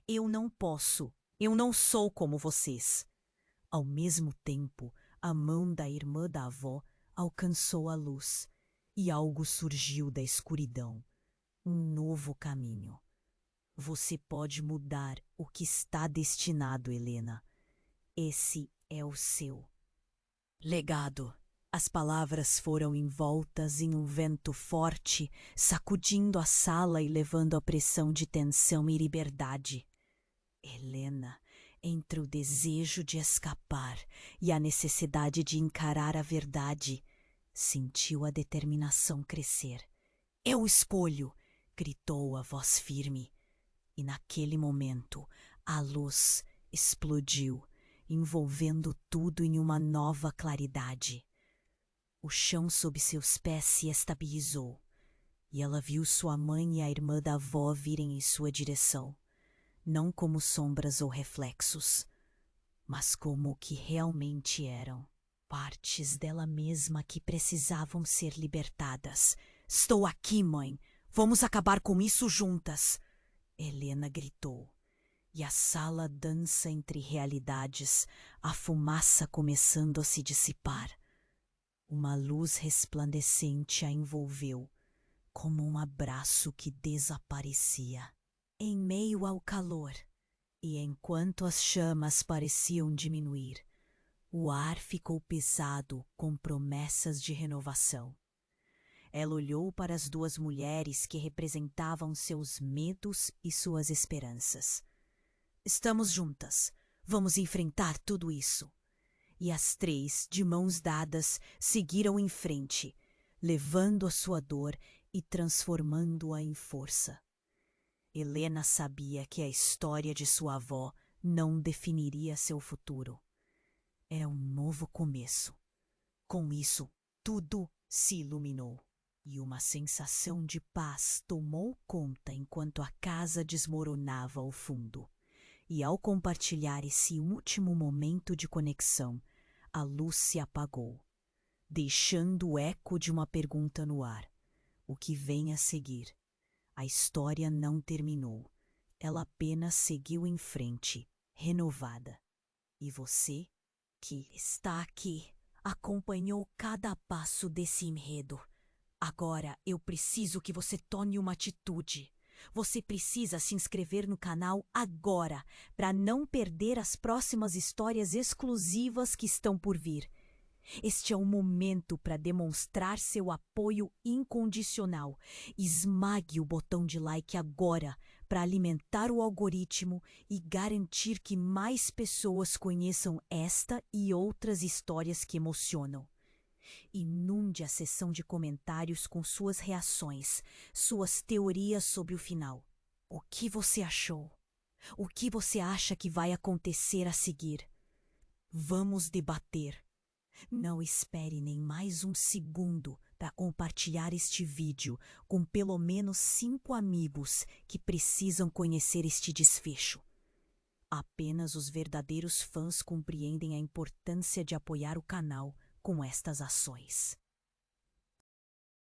Eu não posso, eu não sou como vocês. Ao mesmo tempo, a mão da irmã da avó alcançou a luz e algo surgiu da escuridão. Um novo caminho. Você pode mudar o que está destinado, Helena. Esse é o seu legado. As palavras foram envoltas em um vento forte, sacudindo a sala e levando a pressão de tensão e liberdade. Helena, entre o desejo de escapar e a necessidade de encarar a verdade, sentiu a determinação crescer. Eu escolho! Gritou a voz firme. E naquele momento, a luz explodiu, envolvendo tudo em uma nova claridade. O chão sob seus pés se estabilizou, e ela viu sua mãe e a irmã da avó virem em sua direção, não como sombras ou reflexos, mas como o que realmente eram, partes dela mesma que precisavam ser libertadas. Estou aqui, mãe! Vamos acabar com isso juntas! Helena gritou, e a sala dança entre realidades, a fumaça começando a se dissipar. Uma luz resplandecente a envolveu, como um abraço que desaparecia. Em meio ao calor, e enquanto as chamas pareciam diminuir, o ar ficou pesado com promessas de renovação. Ela olhou para as duas mulheres que representavam seus medos e suas esperanças. Estamos juntas. Vamos enfrentar tudo isso. E as três, de mãos dadas, seguiram em frente, levando a sua dor e transformando-a em força. Helena sabia que a história de sua avó não definiria seu futuro. Era um novo começo. Com isso, tudo se iluminou, e uma sensação de paz tomou conta enquanto a casa desmoronava ao fundo. E ao compartilhar esse último momento de conexão, a luz se apagou, deixando o eco de uma pergunta no ar. O que vem a seguir? A história não terminou. Ela apenas seguiu em frente, renovada. E você, que está aqui, acompanhou cada passo desse enredo. Agora eu preciso que você tome uma atitude. Você precisa se inscrever no canal agora para não perder as próximas histórias exclusivas que estão por vir. Este é o momento para demonstrar seu apoio incondicional. Esmague o botão de like agora para alimentar o algoritmo e garantir que mais pessoas conheçam esta e outras histórias que emocionam. Inunde a seção de comentários com suas reações, suas teorias sobre o final. O que você achou? O que você acha que vai acontecer a seguir? Vamos debater. Não espere nem mais um segundo para compartilhar este vídeo com pelo menos 5 amigos que precisam conhecer este desfecho. Apenas os verdadeiros fãs compreendem a importância de apoiar o canal com estas ações.